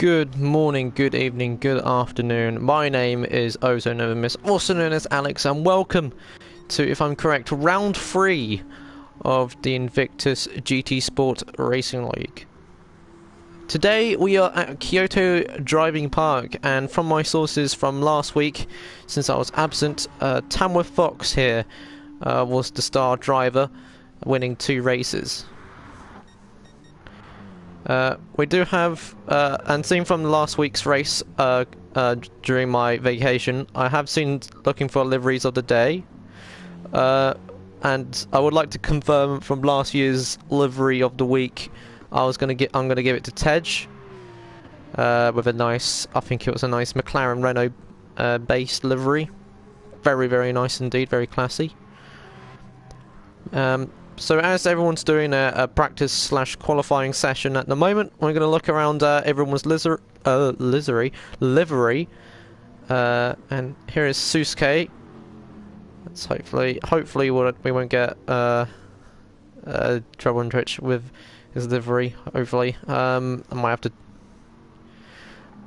Good morning, good evening, good afternoon. My name is Ozo Novamis, also known as Alex, and welcome to, if I'm correct, round 3 of the Invictus GT Sport Racing League. Today we are at Kyoto Driving Park, and from my sources from last week, since I was absent, Tamworth Fox here was the star driver, winning 2 races. We do have, and seen from last week's race during my vacation, I have seen looking for liveries of the day, and I would like to confirm from last year's livery of the week, I'm gonna give it to Tej, with a nice, I think it was a nice McLaren Renault based livery, very nice indeed, very classy. So as everyone's doing a practice / qualifying session at the moment, we're going to look around everyone's livery, and here is Susuke. Let's hopefully we won't get trouble and Twitch with his livery. Hopefully, I might have to.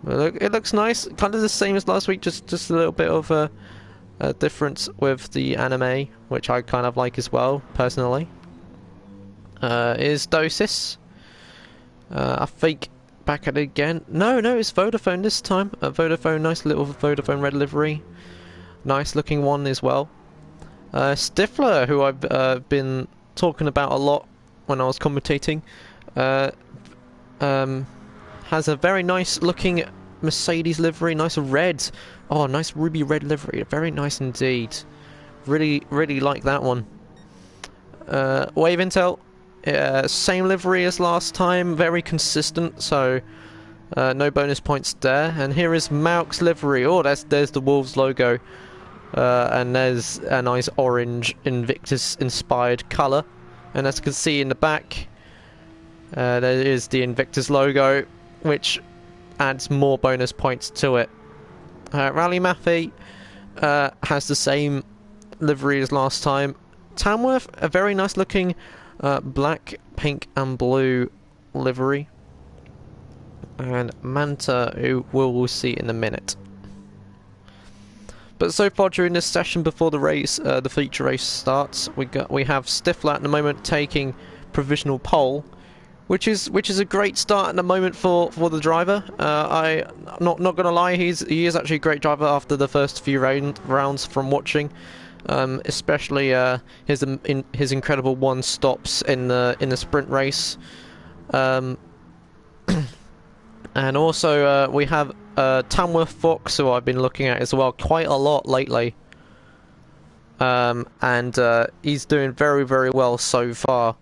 Look, it looks nice, kind of the same as last week, just a little bit of a difference with the anime, which I kind of like as well, personally. Is Dosis. I think back at it again. No, it's Vodafone this time. Vodafone, nice little Vodafone red livery. Nice looking one as well. Stifler, who I've been talking about a lot when I was commentating, has a very nice looking Mercedes livery, nice red. Oh, nice ruby red livery, very nice indeed. Really like that one. Wave Intel, same livery as last time, very consistent, so no bonus points there. And here is Malk's livery. Oh, there's the Wolves logo, and there's a nice orange Invictus inspired colour. And as you can see in the back, there is the Invictus logo, which adds more bonus points to it. Rally Maffei has the same livery as last time. Tamworth, a very nice looking black, pink and blue livery. And Manta, who we'll see in a minute. But so far during this session before the race, the feature race starts, we have Stifler at the moment taking provisional pole, which is a great start at the moment for the driver. I'm not gonna lie, he is actually a great driver after the first few rounds from watching, especially his incredible 1 stops in the sprint race, and also we have Tamworth Fox, who I've been looking at as well quite a lot lately, and he's doing very well so far.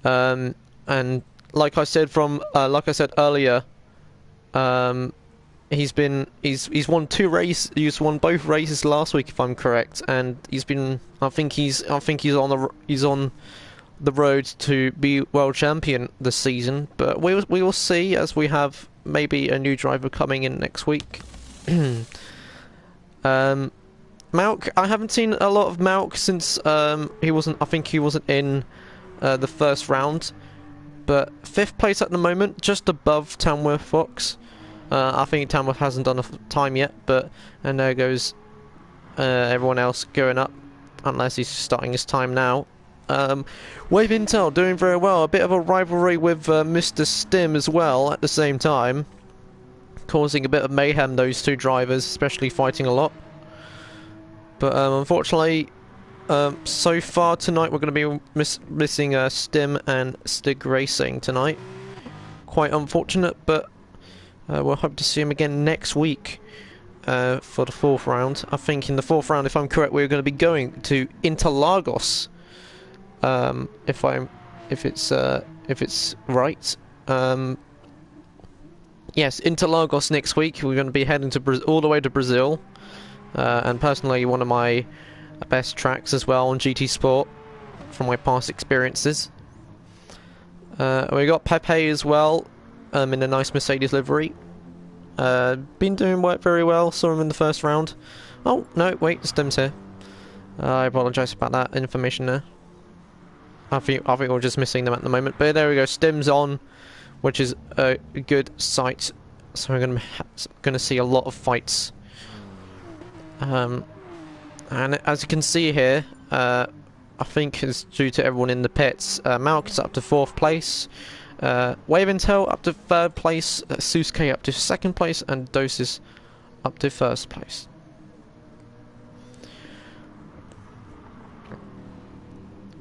And like I said earlier, he's won he's won both races last week if I'm correct, and I think he's on the road to be world champion this season. But we will see, as we have maybe a new driver coming in next week. Malk, I haven't seen a lot of Malk since I think he wasn't in the first round, but 5th place at the moment, just above Tamworth Fox. I think Tamworth hasn't done a time yet, and there goes everyone else going up, unless he's starting his time now. Wave Intel doing very well, a bit of a rivalry with Mr. Stim as well at the same time, causing a bit of mayhem, those 2 drivers, especially fighting a lot. But unfortunately, so far tonight we're going to be missing Stim and Stig Racing tonight. Quite unfortunate, but we'll hope to see him again next week for the 4th round. I think in the 4th round, if I'm correct, we're going to be going to Interlagos. If it's right. Yes, Interlagos next week. We're going to be heading to all the way to Brazil, and personally one of my best tracks as well on GT Sport from my past experiences. We got Pepe as well, in a nice Mercedes livery. Been doing work very well, saw him in the first round. Oh, no, wait, Stim's here. I apologise about that information there. I think we're just missing them at the moment. But there we go, Stim's on which is a good sight. So we're gonna see a lot of fights. And as you can see here, I think it's due to everyone in the pits. Malk is up to 4th place, Wave Intel up to 3rd place, Susuke up to 2nd place, and Doses up to 1st place.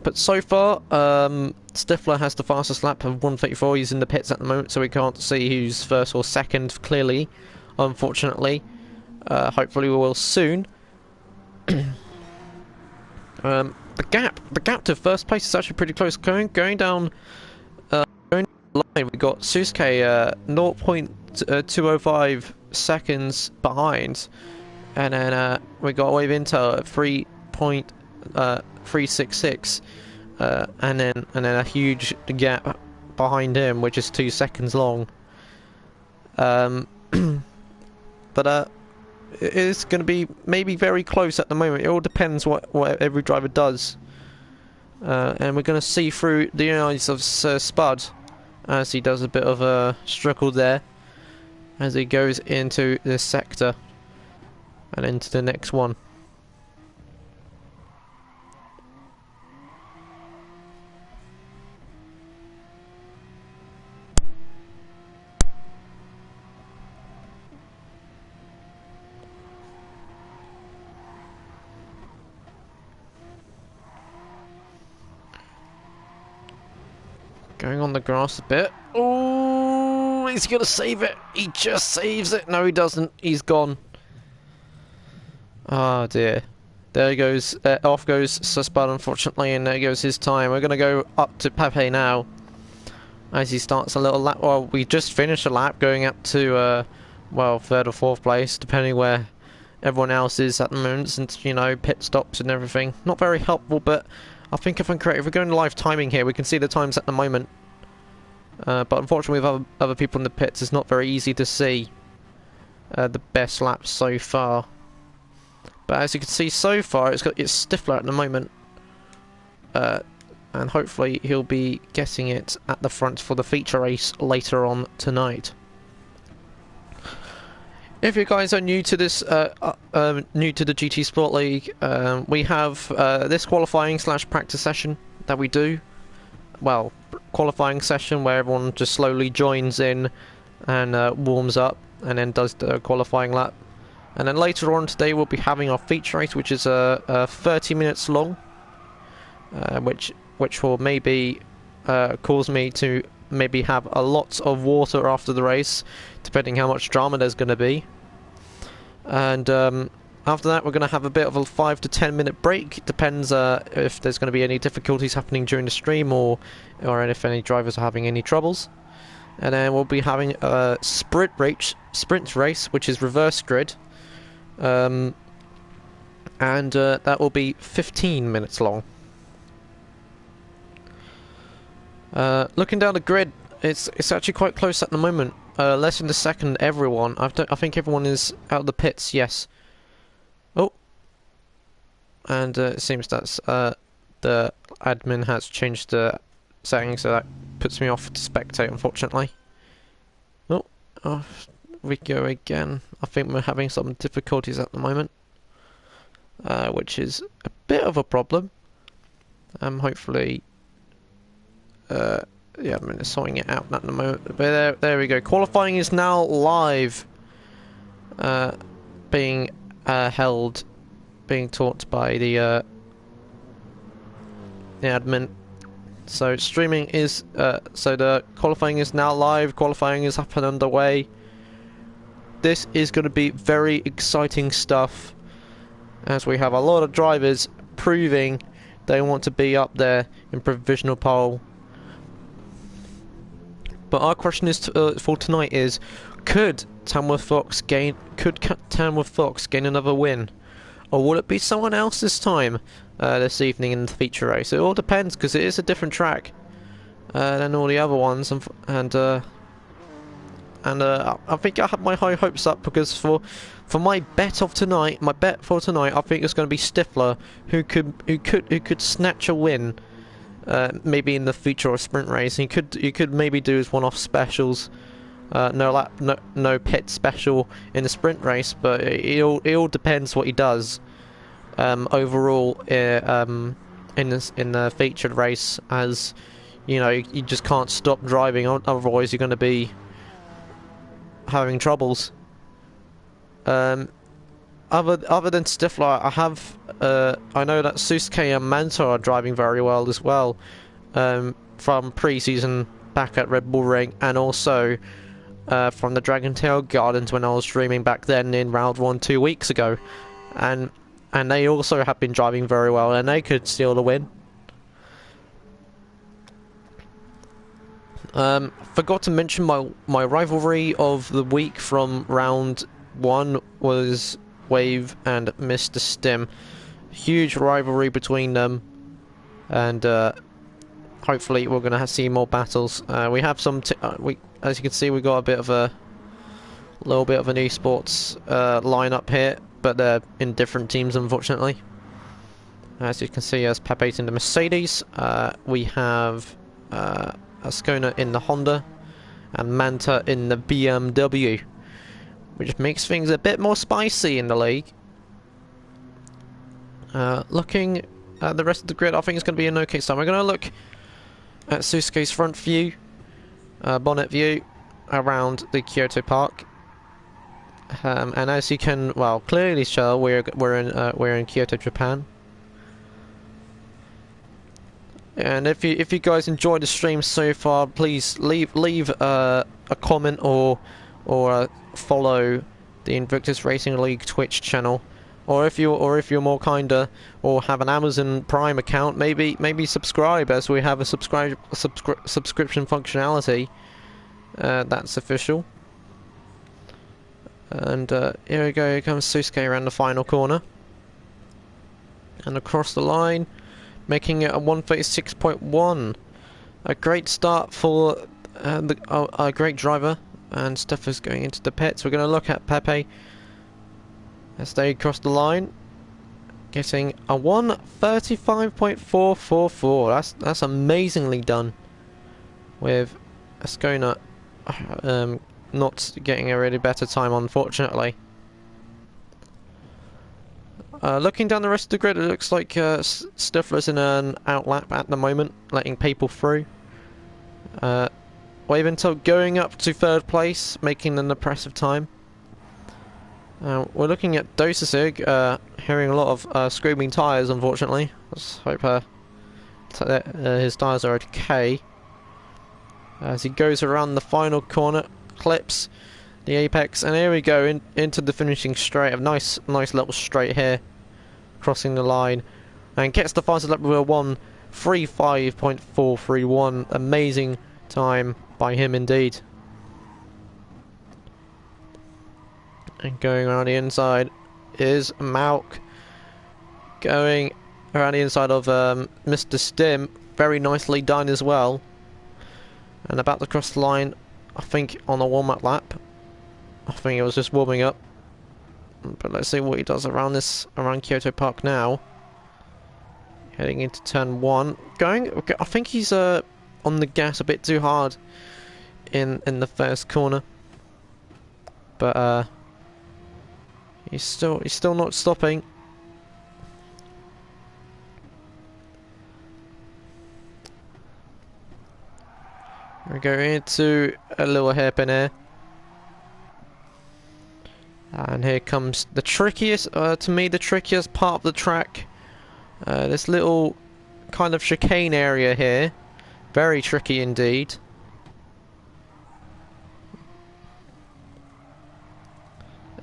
But so far, Stifler has the fastest lap of 1:34. He's in the pits at the moment, so we can't see who's 1st or 2nd clearly, unfortunately. Hopefully we will soon. The gap to 1st place is actually pretty close. Going down the line, we got Susuke 0.205 seconds behind, and then we got Wave Intel at 3.366, and then a huge gap behind him, which is 2 seconds long. But it is going to be maybe very close at the moment. It all depends what every driver does. And we're going to see through the eyes of Sir Spud as he does a bit of a struggle there as he goes into this sector and into the next one. Going on the grass a bit. Oh, he's going to save it. He just saves it. No, he doesn't. He's gone. Oh, dear. There he goes. Off goes Suspud, unfortunately, and there goes his time. We're going to go up to Pepe now as he starts a little lap. Well, we just finished a lap going up to, well, 3rd or 4th place, depending where everyone else is at the moment, since, you know, pit stops and everything. Not very helpful, but I think if I'm correct, if we're going to live timing here, we can see the times at the moment. But unfortunately with other people in the pits, it's not very easy to see the best laps so far. But as you can see so far, it's Stifler at the moment. And hopefully he'll be getting it at the front for the feature race later on tonight. If you guys are new to this, new to the GT Sport League, we have this qualifying / practice session that we do. Well, qualifying session where everyone just slowly joins in and warms up and then does the qualifying lap. And then later on today we'll be having our feature race, which is 30 minutes long, which will maybe cause me to maybe have a lot of water after the race, depending how much drama there's going to be. And after that we're going to have a bit of a 5 to 10 minute break. Depends if there's going to be any difficulties happening during the stream, or if any drivers are having any troubles. And then we'll be having a sprint race, which is reverse grid, and that will be 15 minutes long. Looking down the grid, it's actually quite close at the moment. Less than a second, everyone. I think everyone is out of the pits. Yes. Oh, and it seems that's the admin has changed the settings, so that puts me off to spectate, unfortunately. Oh, off we go again. I think we're having some difficulties at the moment, which is a bit of a problem. Hopefully. Yeah, I'm mean, sorting it out at the moment. But there we go. Qualifying is now live, being held, being taught by the admin. So streaming is so the qualifying is now live. Qualifying is up and underway. This is going to be very exciting stuff, as we have a lot of drivers proving they want to be up there in provisional pole. But our question is for tonight is: could Tamworth Fox gain another win, or will it be someone else this time this evening in the feature race? It all depends, because it is a different track than all the other ones, and I think I have my high hopes up, because for my bet for tonight, I think it's going to be Stifler who could snatch a win maybe in the future of sprint racing. You could maybe do as one-off specials. No pit special in the sprint race, but it all depends what he does. Overall, in the featured race, as you know, you just can't stop driving, otherwise you're going to be having troubles. Other than Stifler, I know that Susuke and Manta are driving very well as well, from pre-season back at Red Bull Ring, and also from the Dragon Tail Gardens when I was streaming back then in round 1 2 weeks ago, and they also have been driving very well, and they could steal the win. Forgot to mention my rivalry of the week from round 1 was Wave and Mr. Stim. Huge rivalry between them, and hopefully we're going to see more battles. We have some, as you can see, we got a little bit of an esports lineup here, but they're in different teams, unfortunately. As you can see, as Pepe's in the Mercedes, we have Ascona in the Honda, and Manta in the BMW, which makes things a bit more spicy in the league. Looking at the rest of the grid, I think it's going to be an okay start. We're going to look at Susuke's front view, bonnet view around the Kyoto Park, and as you can clearly tell, we're in Kyoto, Japan. And if you guys enjoyed the stream so far, please leave a comment or follow the Invictus Racing League Twitch channel, or if you're more kinder or have an Amazon Prime account, maybe subscribe, as we have a subscription functionality that's official. And here we go. Here comes Susuke around the final corner and across the line, making it a 1:36.1. A great start for a great driver. And Steffer's going into the pits. We're going to look at Pepe as they cross the line, getting a 1:35.444. That's amazingly done, with Ascona not getting a really better time, unfortunately. Looking down the rest of the grid, it looks like Stifler's in an outlap at the moment, letting people through. Wave until going up to 3rd place, making an impressive time. We're looking at Dosisig, hearing a lot of screaming tyres, unfortunately. Let's hope his tyres are okay. As he goes around the final corner, clips the apex, and here we go into the finishing straight. A nice little straight here, crossing the line, and gets the fastest lap with a 1:35.431. Amazing time by him indeed. And going around the inside is Malk, going around the inside of Mr. Stim. Very nicely done as well. And about to cross the line, I think on a warm-up lap. I think it was just warming up. But let's see what he does around Kyoto Park now. Heading into turn 1. Okay, I think he's on the gas a bit too hard in the first corner, but he's still not stopping. We go into a little hairpin here, and here comes the trickiest, to me, the trickiest part of the track. This little kind of chicane area here, very tricky indeed.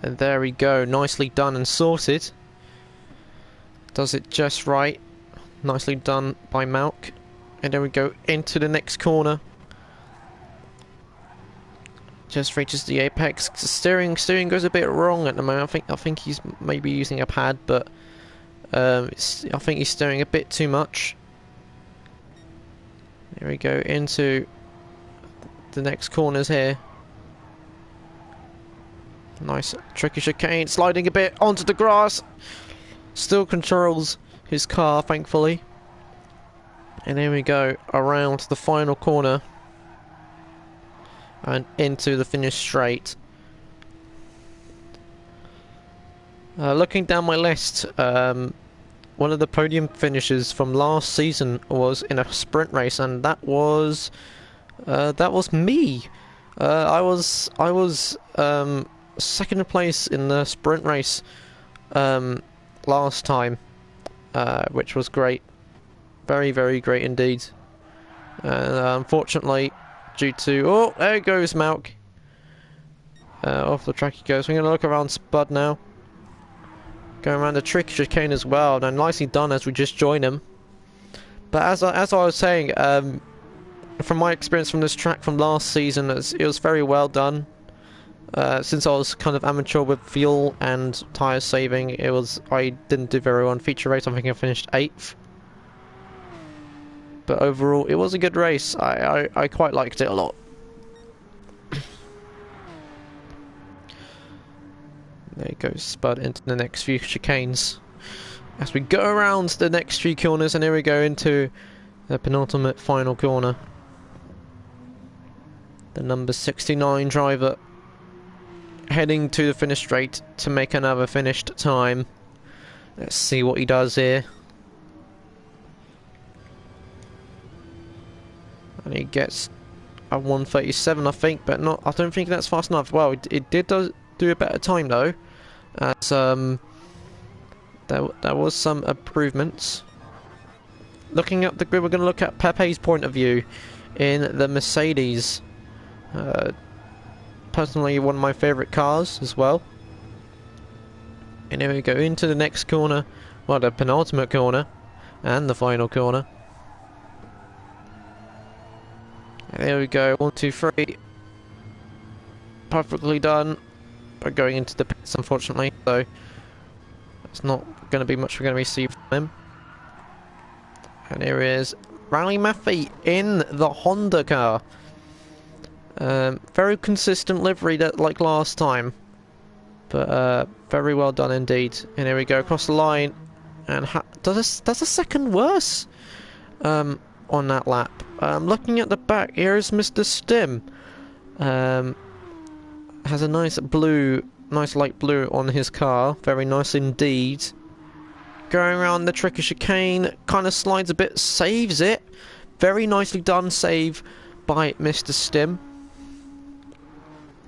And there we go, nicely done and sorted. Does it just right. Nicely done by Malk. And then we go into the next corner. Just reaches the apex. Steering goes a bit wrong at the moment. I think he's maybe using a pad, but I think he's steering a bit too much. There we go into the next corners here. Nice tricky chicane, sliding a bit onto the grass. Still controls his car, thankfully. And here we go, around the final corner and into the finish straight. Looking down my list, one of the podium finishes from last season was in a sprint race, and that was me. I was second place in the sprint race last time, which was great. Very, very great indeed. Unfortunately, due to... Oh, there goes Malk. Off the track he goes. We're going to look around Spud now. Going around the tricky chicane as well. Now, nicely done as we just join him. But as I was saying, from my experience from this track from last season, it was very well done. Since I was kind of amateur with fuel and tyre saving, I didn't do very well in feature race. I think I finished 8th. But overall, it was a good race. I quite liked it a lot. There goes Spud into the next few chicanes. As we go around the next few corners, and here we go into the penultimate final corner. The number 69 driver heading to the finish straight to make another finished time. Let's see what he does here. And he gets a 1:37, I think, but not. I don't think that's fast enough. Well, it did do a better time though, as there was some improvements. Looking at the grid, we're going to look at Pepe's point of view in the Mercedes. Personally, one of my favourite cars as well. And here we go into the next corner, well, the penultimate corner and the final corner. There we go, 1, 2, 3. Perfectly done. We're going into the pits, unfortunately, so it's not going to be much we're going to receive from him. And here is Rally Maffei in the Honda car. Very consistent livery like last time, but very well done indeed. And here we go across the line, and does a second worse on that lap. Looking at the back, here is Mr. Stim. Has a nice light blue on his car. Very nice indeed. Going around the tricky chicane, kind of slides a bit, saves it. Very nicely done save by Mr. Stim.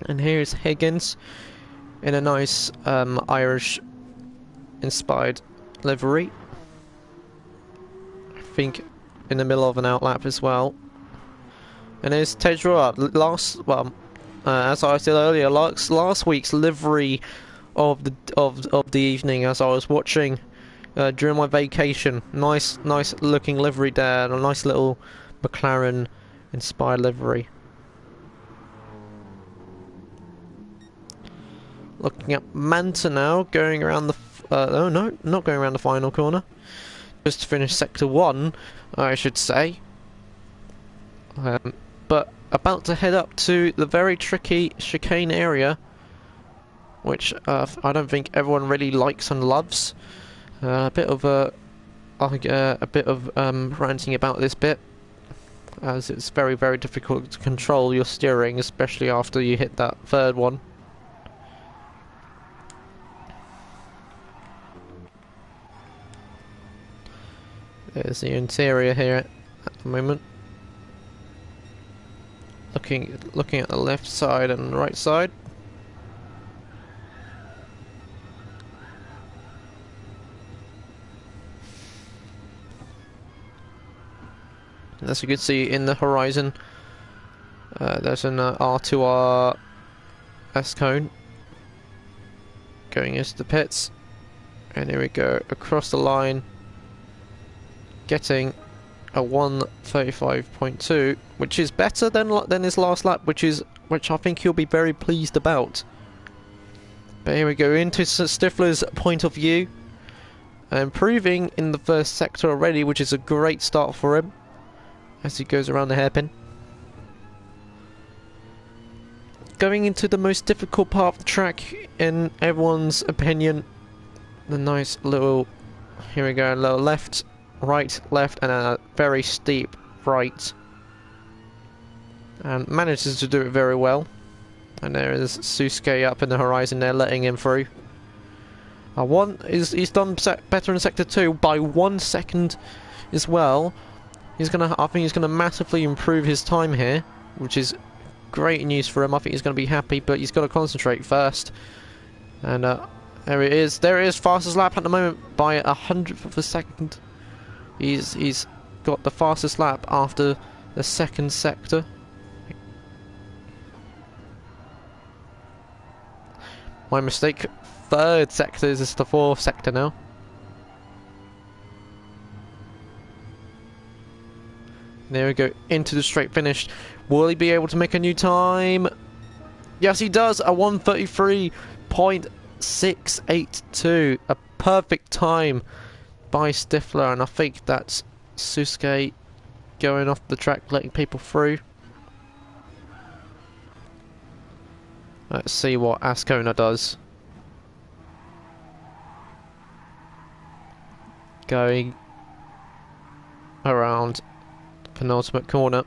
And here's Higgins in a nice Irish inspired livery. I think in the middle of an outlap as well. And there's Tejura, as I said earlier, last week's livery of the evening as I was watching during my vacation. Nice looking livery there, and a nice little McLaren inspired livery. Looking at Manta now, going around the oh no, not going around the final corner. Just to finish sector 1, I should say. But about to head up to the very tricky chicane area, which I don't think everyone really likes and loves. A bit of ranting about this bit, as it's very, very difficult to control your steering, especially after you hit that third one. There's the interior here at the moment. Looking at the left side and right side. And as you can see in the horizon, there's an R2R S-cone going into the pits. And here we go across the line, getting a 1:35.2, which is better than his last lap, which I think he'll be very pleased about. But here we go into Stifler's point of view, improving in the first sector already, which is a great start for him as he goes around the hairpin. Going into the most difficult part of the track in everyone's opinion, the nice little, here we go, a little left right, left, and a very steep right. And manages to do it very well. And there is Susuke up in the horizon there, letting him through. He's done better in Sector 2 by 1 second as well. I think he's gonna massively improve his time here, which is great news for him. I think he's gonna be happy, but he's got to concentrate first. And there it is. There it is. Fastest lap at the moment by a 100th of a second. He's got the fastest lap after the second sector. My mistake. Third sector is the fourth sector now. There we go, into the straight finish. Will he be able to make a new time? Yes, he does. A 1:33.682. A perfect time by Stifler, and I think that's Susuke going off the track, letting people through. Let's see what Ascona does. Going around the penultimate corner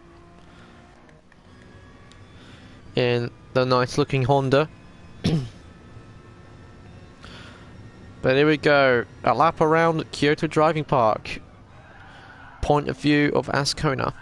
in the nice looking Honda. But here we go, a lap around Kyoto Driving Park. Point of view of Ascona.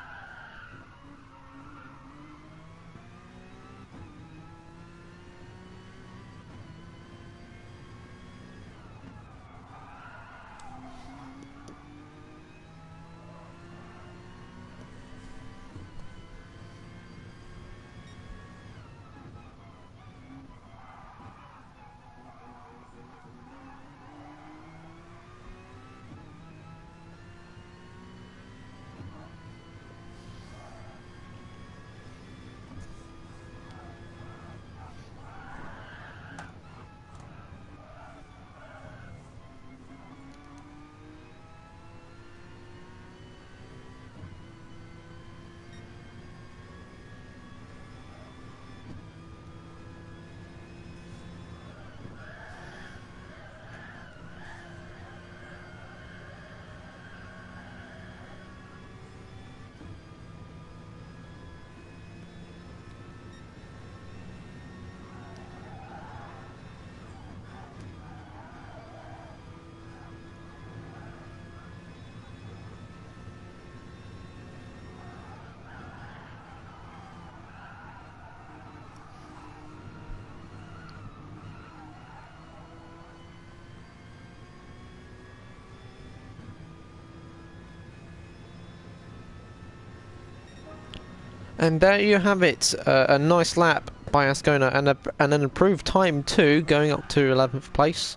And there you have it, a nice lap by Ascona and an improved time too, going up to 11th place.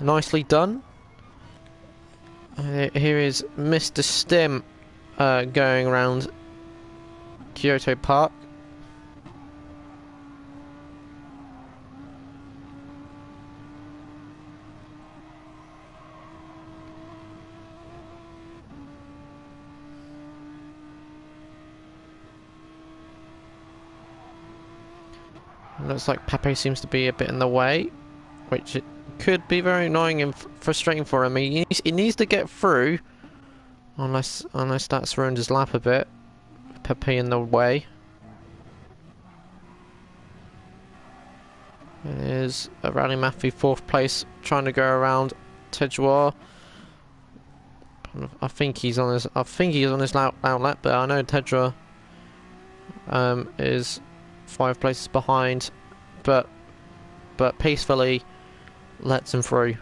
Nicely done. Here is Mr. Stim going around Kyoto Park. Looks like Pepe seems to be a bit in the way, which it could be very annoying and frustrating for him. He needs to get through, unless that's ruined his lap a bit. Pepe in the way. There's a Rally Matthew 4th place, trying to go around Tejuar. I think he's on his outlet, but I know Tejuar is 5 places behind, but peacefully lets him through.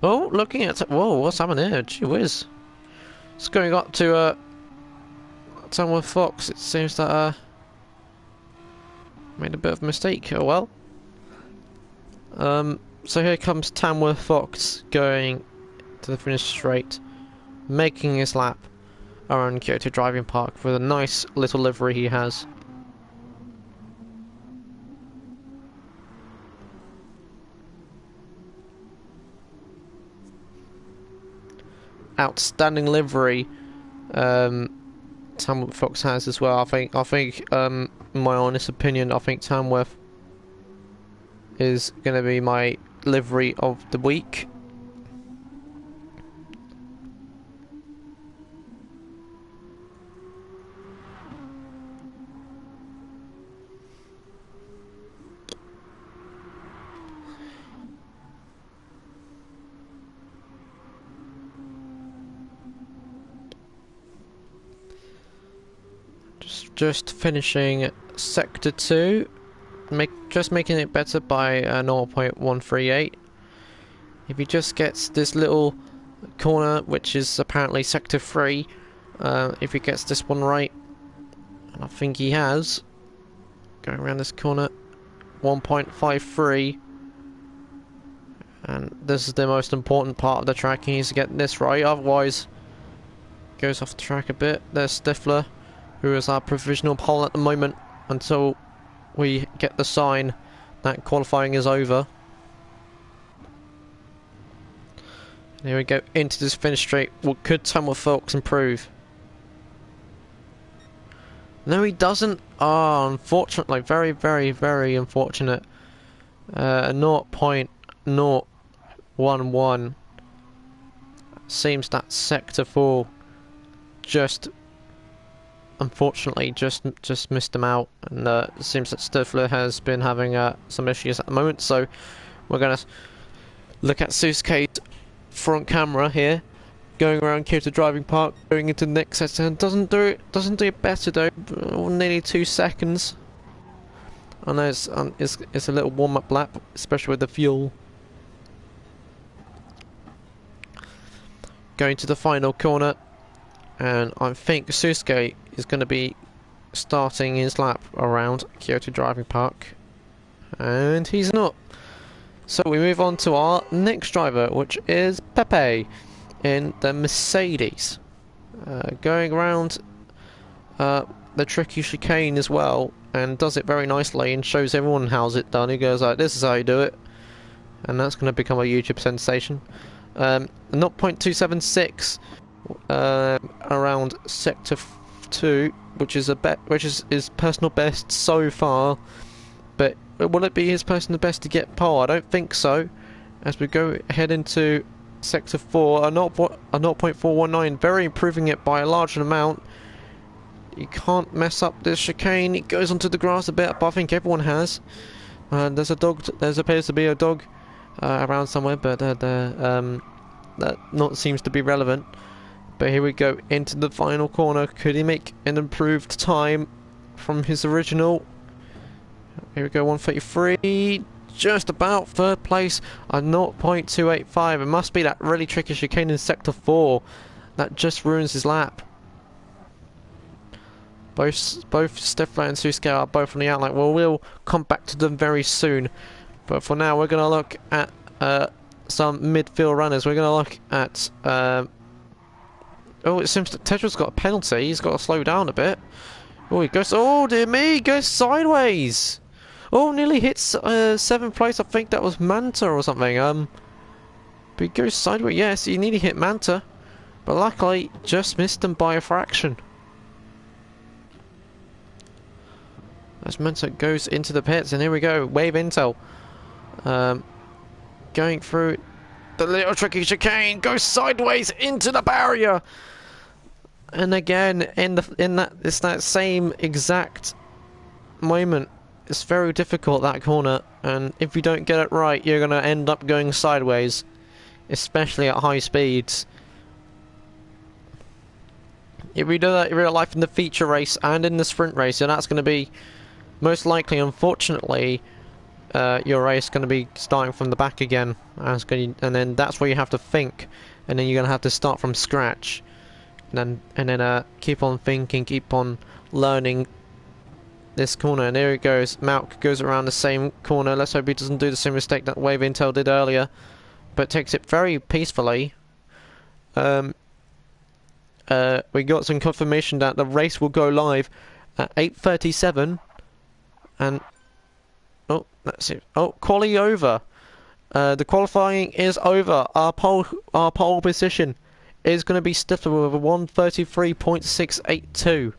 Oh, looking at whoa, what's happening here? Gee whiz! It's going up to Tamworth Fox. It seems that made a bit of a mistake. Oh well. So here comes Tamworth Fox going to the finish straight, making his lap around Kyoto Driving Park with a nice little livery he has. Outstanding livery Tamworth Fox has as well. I think in my honest opinion, I think Tamworth is going to be my livery of the week. just finishing Sector 2, just making it better by 0.138. If he just gets this little corner, which is apparently Sector 3, if he gets this one right, and I think he has, going around this corner, 1.53, and this is the most important part of the track. He needs to get this right, otherwise goes off the track a bit. There's Stifler, who is our provisional pole at the moment until we get the sign that qualifying is over. And here we go into this finish straight. What could Tamworth Fox improve? No, he doesn't. Oh, unfortunately, very, very, very unfortunate. 0.011. Seems that Sector 4 just, unfortunately, just missed him out, and it seems that Stifler has been having some issues at the moment. So we're gonna look at Susuke's front camera here, going around Kyoto Driving Park, going into the next sector, and doesn't do it better though. Nearly 2 seconds. I know it's a little warm-up lap, especially with the fuel. Going to the final corner, and I think Susuke is going to be starting his lap around Kyoto Driving Park, and he's not. So we move on to our next driver, which is Pepe in the Mercedes, going around the tricky chicane as well, and does it very nicely and shows everyone how's it done. He goes like, this is how you do it, and that's going to become a YouTube sensation. 0.276 around Sector 2, which is his personal best so far. But will it be his personal best to get pole? I don't think so. As we go ahead into Sector 4, a 0.419, very improving it by a large amount. You can't mess up this chicane. It goes onto the grass a bit, but I think everyone has. There's a dog. There appears to be a dog around somewhere, but that not seems to be relevant. But here we go into the final corner. Could he make an improved time from his original? Here we go, 133, just about third place, a 0.285. It must be that really tricky chicane in Sector 4 that just ruins his lap. Both Stifler and Susuke are both on the outline. Well, we'll come back to them very soon. But for now, we're going to look at some midfield runners. We're going to look at... oh, it seems that Tedra's got a penalty. He's got to slow down a bit. Oh, he goes... Oh, dear me! He goes sideways! Oh, nearly hits 7th place. I think that was Manta or something. But he goes sideways. Yes, he nearly hit Manta. But luckily, just missed him by a fraction. As Manta goes into the pits, and here we go, wave intel. Going through the little tricky chicane, goes sideways into the barrier. And again, it's that same exact moment. It's very difficult, that corner, and if you don't get it right, you're going to end up going sideways, especially at high speeds. If you do that in real life in the feature race and in the sprint race, then that's going to be most likely, unfortunately, your race going to be starting from the back again, and then that's where you have to think, and then you're going to have to start from scratch, and then keep on thinking, keep on learning this corner. And here it goes. Malk goes around the same corner. Let's hope he doesn't do the same mistake that Wave Intel did earlier, but takes it very peacefully. We got some confirmation that the race will go live at 8:37, and oh, that's it. Oh, quali over. The qualifying is over. Our pole position is going to be Stifler with a 1:33.682.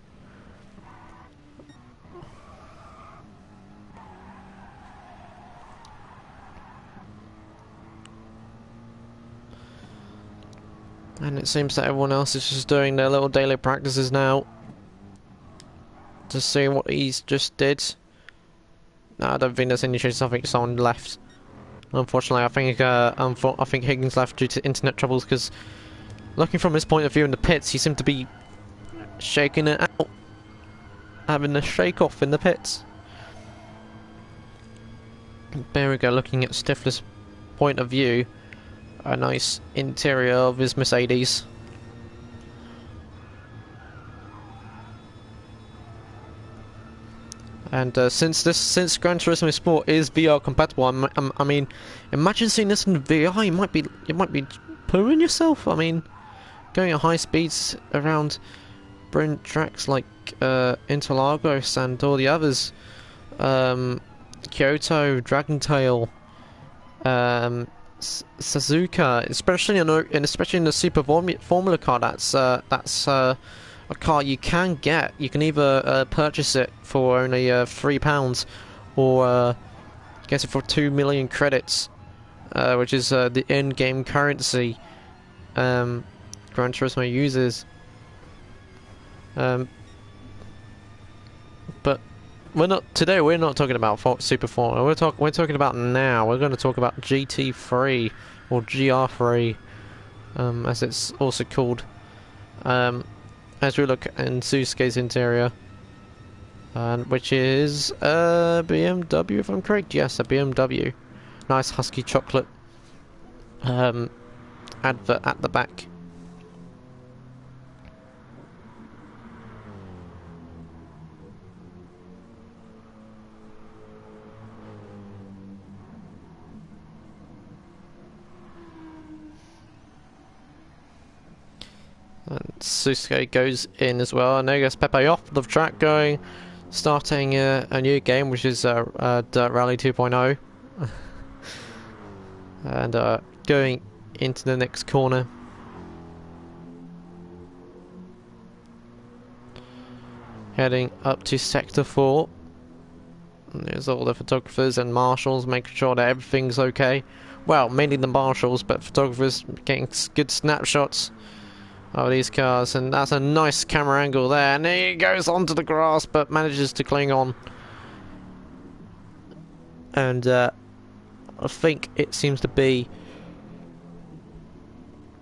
And it seems that everyone else is just doing their little daily practices now to see what he's just did. No, I don't think there's any changes. I think someone left. Unfortunately, I think Higgins left due to internet troubles, because looking from his point of view in the pits, he seemed to be shaking it out having a shake off in the pits. There we go, looking at Stifler's point of view. A nice interior of his Mercedes. And since Gran Turismo Sport is VR compatible, I mean, imagine seeing this in VR. You might be pooing yourself. I mean, going at high speeds around brilliant tracks like Interlagos and all the others, Kyoto, Dragon Tail, Suzuka, especially in the Super Formula car. That's a car you can get. You can either purchase it for only £3 or get it for 2 million credits, which is the in-game currency Gran Turismo uses. But we're not talking about Super Formula. We're talking about now. We're going to talk about GT3 or GR3, as it's also called. As we look in Suzuki's interior, which is a BMW, if I'm correct. Yes, a BMW. Nice husky chocolate advert at the back. And Susuke goes in as well, and there goes Pepe off the track, starting a new game, which is Dirt Rally 2.0, and going into the next corner. Heading up to Sector 4. And there's all the photographers and marshals making sure that everything's okay. Well, mainly the marshals, but photographers getting good snapshots of these cars, and that's a nice camera angle there, and he goes onto the grass but manages to cling on. And I think it seems to be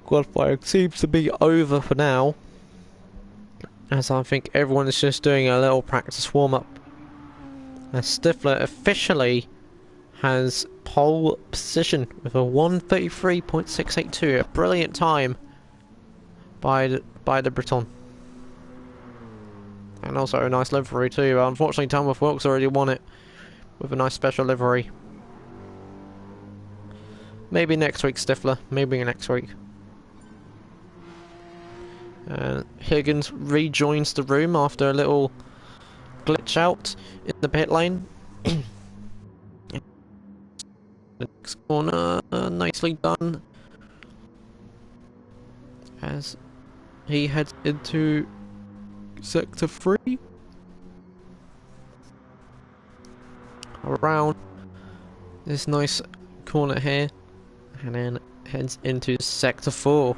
qualifying seems to be over for now, as I think everyone is just doing a little practice warm-up. As Stifler officially has pole position with a 1:33.682, a brilliant time by the Breton, and also a nice livery too. Unfortunately, Tamworth Wilkes already won it with a nice special livery. Maybe next week, Stifler. Maybe next week. Higgins rejoins the room after a little glitch out in the pit lane. The next corner, nicely done. As he heads into Sector 3. Around this nice corner here, and then heads into Sector 4.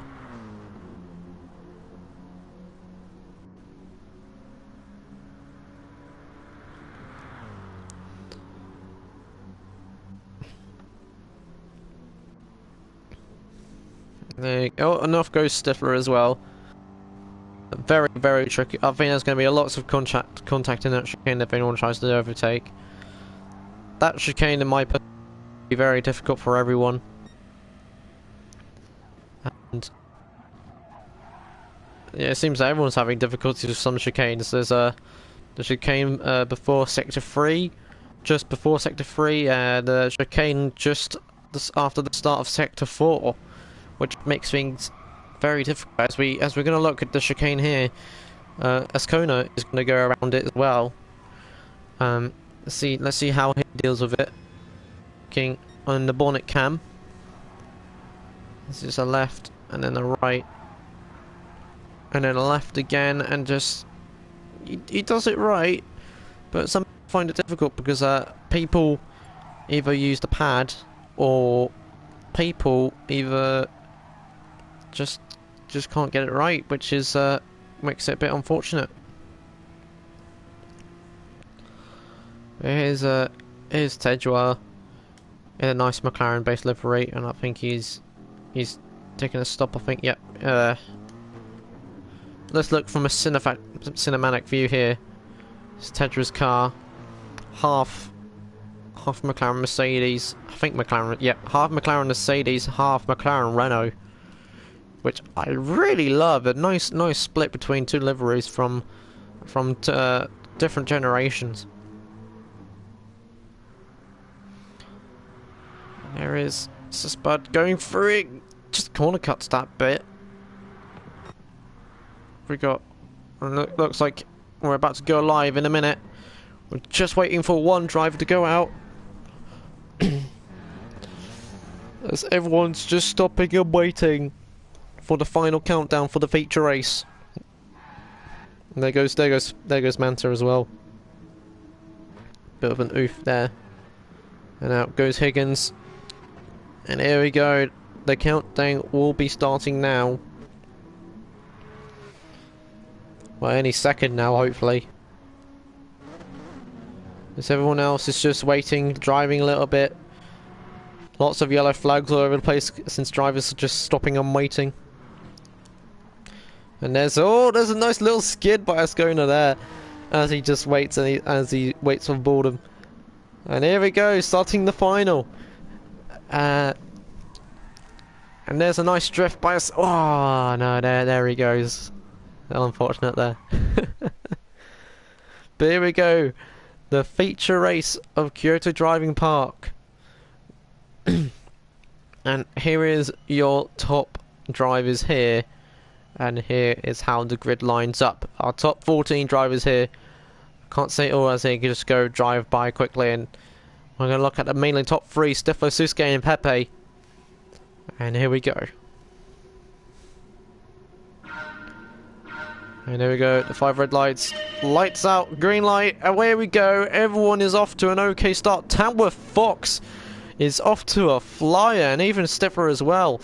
There you go, and off goes Stifler as well. Very, very tricky. I think there's going to be lots of contact in that chicane if anyone tries to overtake. That chicane, in my opinion, will be very difficult for everyone. And yeah, it seems that everyone's having difficulties with some chicanes. There's the chicane before Sector 3, just before Sector 3, and the chicane just after the start of Sector 4, which makes things very difficult. As we're going to look at the chicane here, Ascona is going to go around it as well. Let's see how he deals with it. Looking on the bonnet cam. This is a left and then a right, and then a left again, and just he does it right, but some find it difficult because people either use the pad or people either just can't get it right, which is makes it a bit unfortunate. Here's Tejua in a nice McLaren base livery, and I think he's taking a stop. I think, yep. Let's look from a cinematic view here. It's Tedra's car. Half McLaren Mercedes. I think McLaren, yeah, half McLaren Mercedes, half McLaren Renault. Which I really love. A nice split between two liveries from different generations. There is Spud going through it. Just corner cuts that bit. We got. Looks like we're about to go live in a minute. We're just waiting for one driver to go out. As everyone's just stopping and waiting for the final countdown for the feature race. And there goes Manta as well. Bit of an oof there. And out goes Higgins. And here we go. The countdown will be starting now. Well, any second now, hopefully. As everyone else is just waiting, driving a little bit. Lots of yellow flags all over the place since drivers are just stopping and waiting. And there's a nice little skid by Ascona there, as he just waits as he waits for boredom. And here we go, starting the final. And there's a nice drift by us. Oh no, there he goes. Unfortunate there. But here we go, the feature race of Kyoto Driving Park. And here is your top drivers here. And here is how the grid lines up. Our top 14 drivers here. Can't say all as they can just go drive by quickly. And we're going to look at the mainly top 3, Stifler, Susuke and Pepe. And here we go. And there we go, the 5 red lights. Lights out, green light, away we go. Everyone is off to an okay start. Tamworth Fox is off to a flyer, and even Stifler as well.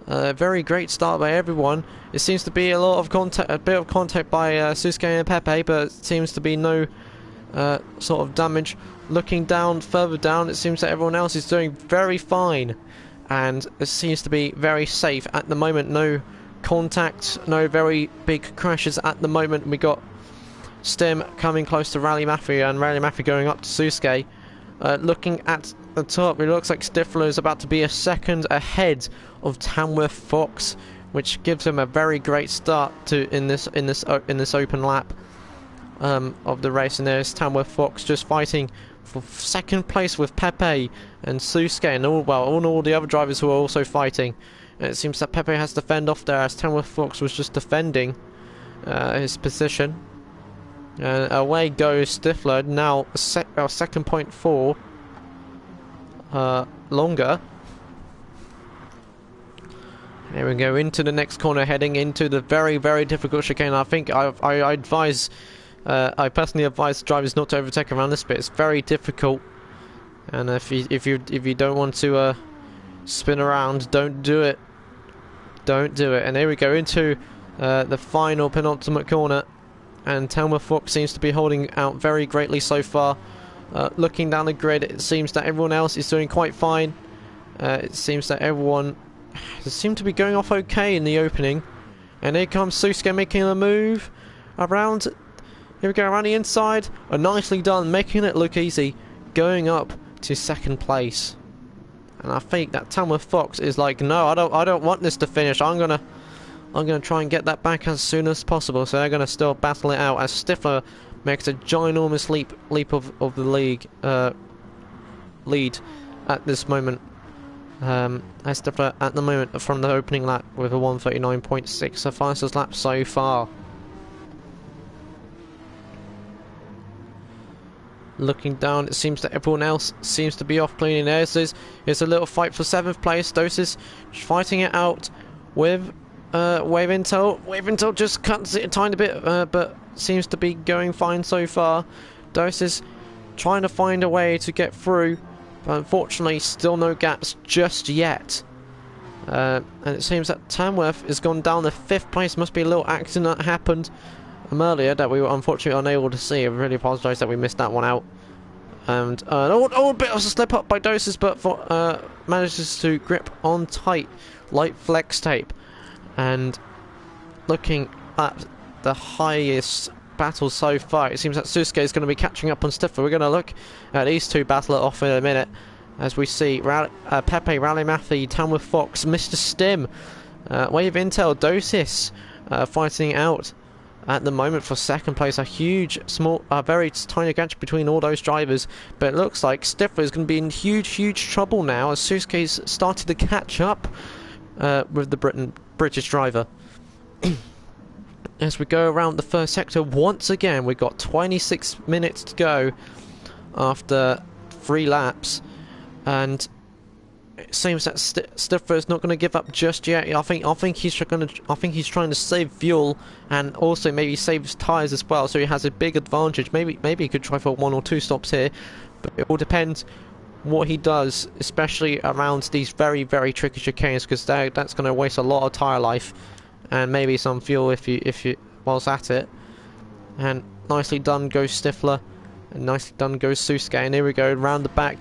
Very great start by everyone. It seems to be a lot of contact, a bit of contact by Susuke and Pepe, but it seems to be no sort of damage. Looking down, further down, it seems that everyone else is doing very fine, and it seems to be very safe at the moment. No contact, no very big crashes at the moment. We got Stim coming close to Rally Mafia, and Rally Mafia going up to Susuke. Looking at the top, it looks like Stifler is about to be a second ahead of Tamworth Fox, which gives him a very great start to in this open lap of the race. And there's Tamworth Fox just fighting for second place with Pepe and Susuke and all the other drivers who are also fighting. And it seems that Pepe has to fend off there as Tamworth Fox was just defending his position. And away goes Stifler, now second point for longer. There we go, into the next corner, heading into the very, very difficult chicane. I think I personally advise drivers not to overtake around this bit. It's very difficult, and if you don't want to spin around, don't do it. Don't do it. And here we go into the final penultimate corner, and Tamworth Fox seems to be holding out very greatly so far. Looking down the grid, it seems that everyone else is doing quite fine. It seems that everyone seems to be going off okay in the opening. And here comes Susuke making a move around. Here we go, around the inside. Nicely done, making it look easy. Going up to second place. And I think that Tamworth Fox is like, no, I don't want this to finish. I'm gonna try and get that back as soon as possible. So they're gonna still battle it out as Stifler makes a ginormous leap of the lead at this moment. As Stifler at the moment from the opening lap with a 1:39.6, the fastest lap so far. Looking down, it seems that everyone else seems to be off cleaning theirs. It's a little fight for 7th place. Doses fighting it out with Wave Intel. Wave Intel just cuts it a tiny bit, but seems to be going fine so far. Doses trying to find a way to get through, but unfortunately still no gaps just yet. And it seems that Tamworth has gone down to 5th place. Must be a little accident that happened earlier that we were unfortunately unable to see. I really apologise that we missed that one out. And a bit of a slip up by Doses, but manages to grip on tight like flex tape. And looking at the highest battle so far. It seems that Susuke is going to be catching up on Stifler. We're going to look at these two battle it off in a minute. As we see Pepe, Rally Matthew, Tamworth Fox, Mr. Stim, Wave Intel, Dosis fighting out at the moment for second place. A huge, very tiny gap between all those drivers. But it looks like Stifler is going to be in huge trouble now as Susuke's started to catch up with the British driver. As we go around the first sector once again, we've got 26 minutes to go after 3 laps, and it seems that Stifler is not going to give up just yet. I think he's trying to save fuel and also maybe save his tyres as well, so he has a big advantage. Maybe he could try for 1 or 2 stops here, but it all depends what he does, especially around these very tricky chicanes, because that's going to waste a lot of tyre life and maybe some fuel if you whilst at it. And nicely done goes Stifler, and nicely done goes Susuke. And here we go round the back,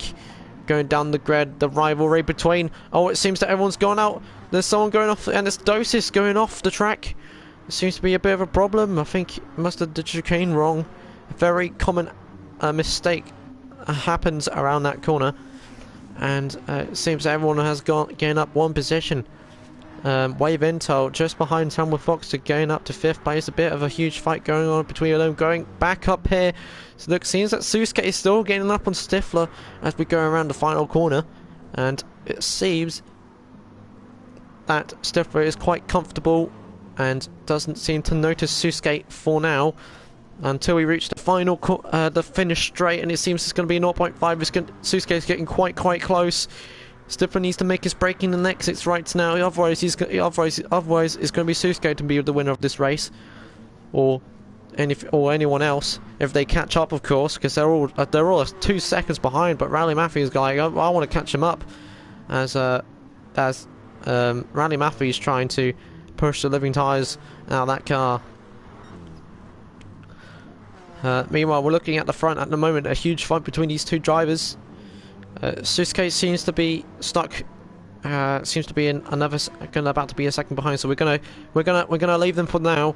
going down the grid, the rivalry between. Oh, it seems that everyone's gone out. There's someone going off, and it's Dosis going off the track. It seems to be a bit of a problem. I think he must have did the chicane wrong. A very common mistake happens around that corner, and it seems that everyone has gained up 1 position. Wave Intel just behind Tamworth Fox to gain up to 5th place. A bit of a huge fight going on between them, going back up here. So look, seems that Susuke is still gaining up on Stifler as we go around the final corner, and it seems that Stifler is quite comfortable and doesn't seem to notice Susuke for now until we reach the final the finish straight, and it seems it's going to be 0.5. Susuke is getting quite close. Stifler needs to make his braking and exits right now, otherwise it's going to be Susuke to be the winner of this race, or anyone else if they catch up, of course, because they're all 2 seconds behind. But Rally Matthews going, I want to catch him up, as Rally Matthews trying to push the living tyres out of that car. Meanwhile, we're looking at the front at the moment. A huge fight between these 2 drivers. Susuke seems to be stuck. Seems to be in about to be a second behind. So we're gonna leave them for now.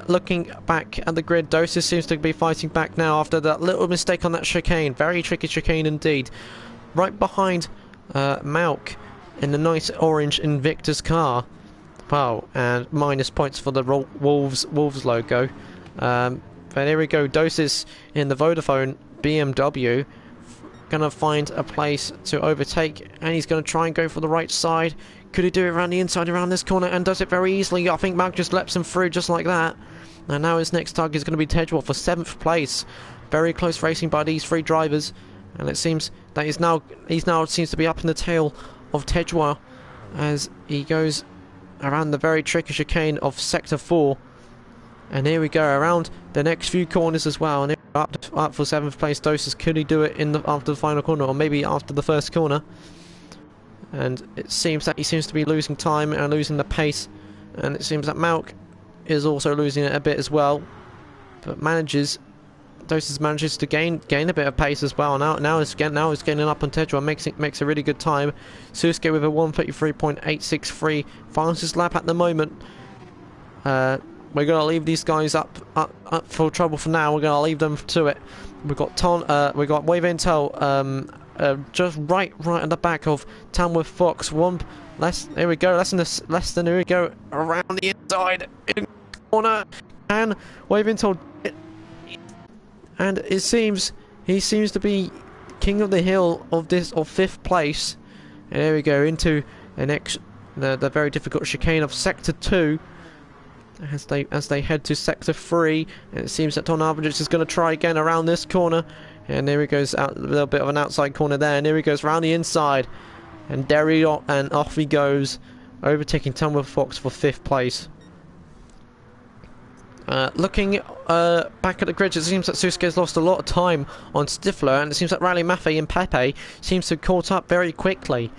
Looking back at the grid, Dosis seems to be fighting back now after that little mistake on that chicane. Very tricky chicane indeed. Right behind Malk in the nice orange Invictus car. Wow, and minus points for the Wolves logo. But here we go, Dosis in the Vodafone BMW. Gonna find a place to overtake, and he's gonna try and go for the right side. Could he do it around the inside around this corner, and does it very easily? I think Malk just leaps him through just like that. And now his next target is going to be Tedgewatt for 7th place. Very close racing by these 3 drivers, and it seems that he's now seems to be up in the tail of Tedgewatt as he goes around the very tricky chicane of sector 4. And here we go around the next few corners as well, and up for 7th place. Dosis, could he do it after the final corner, or maybe after the first corner? And it seems that he seems to be losing time and losing the pace, and it seems that Malk is also losing it a bit as well, but Dosis manages to gain a bit of pace as well. Now it's gaining up on Tedgewatt, makes a really good time. Susuke with a 1:33.863, fastest lap at the moment. We're going to leave these guys up for trouble for now. We're going to leave them to it. We've got we got Wave Intel just right at the back of Tamworth Fox. Here we go. Here we go around the inside in the corner, and Wave Intel, and it seems he seems to be king of the hill of 5th place. And here we go into the very difficult chicane of sector 2. As they head to sector 3, and it seems that Ton Arvidich is going to try again around this corner, and there he goes out a little bit of an outside corner there, and here he goes round the inside, and and off he goes, overtaking Tamworth Fox for 5th place. Looking back at the grid, it seems that Susuke has lost a lot of time on Stifler, and it seems that Rally Maffei and Pepe seems to have caught up very quickly.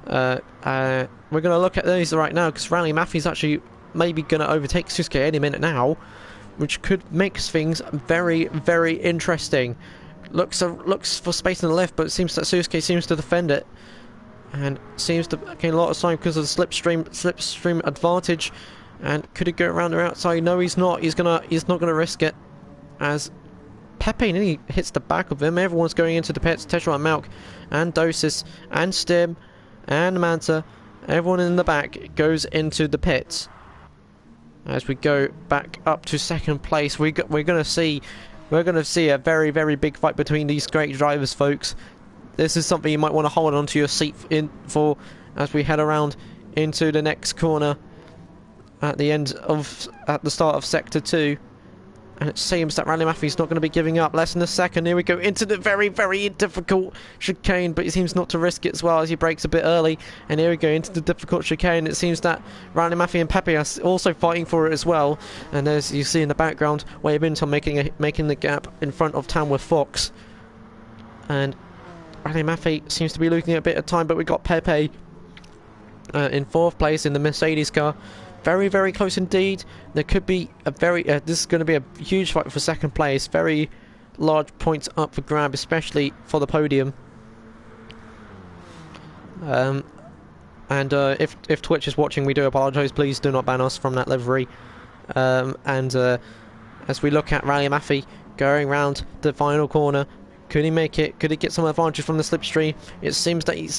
We're going to look at these right now, because Rally Maffei's actually maybe going to overtake Susuke any minute now, which could make things very interesting. Looks for space on the left, but it seems that Susuke seems to defend it and seems to gain a lot of time because of the slipstream advantage. And could he go around the outside? No, he's not. He's not gonna risk it. as Pepe nearly hits the back of him. Everyone's going into the pits. Tetra and Malk and Dosis and Stim and Manta. Everyone in the back goes into the pits. As we go back up to second place, we're gonna see a very, very big fight between these great drivers, folks. This is something you might want to hold on to your seat for as we head around into the next corner at the start of Sector 2. And it seems that Rally Maffey's not going to be giving up. Less than a second. Here we go into the very, very difficult chicane, but he seems not to risk it as well as he brakes a bit early. And here we go into the difficult chicane. It seems that Rally Maffey and Pepe are also fighting for it as well. And as you see in the background, Wave Intel making the gap in front of Tamworth Fox. And Rally Maffey seems to be losing a bit of time, but we got Pepe in 4th place in the Mercedes car. Very, very close indeed. There could be a this is going to be a huge fight for second place. Very large points up for grab, especially for the podium. If Twitch is watching, we do apologise. Please do not ban us from that livery. As we look at Rally Maffey going round the final corner, could he make it? Could he get some advantage from the slipstream? It seems that he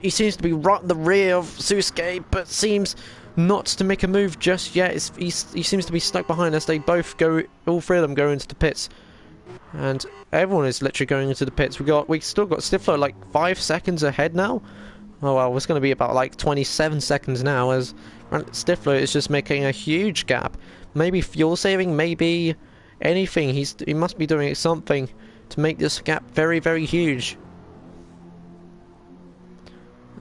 seems to be right at the rear of Susuke, but seems not to make a move just yet. He seems to be stuck behind us. They both go, all three of them go into the pits, and everyone is literally going into the pits. We still got Stifler like 5 seconds ahead now. Oh well, it's going to be about like 27 seconds now, as Stifler is just making a huge gap. Maybe fuel saving, maybe anything. He must be doing something to make this gap very, very huge.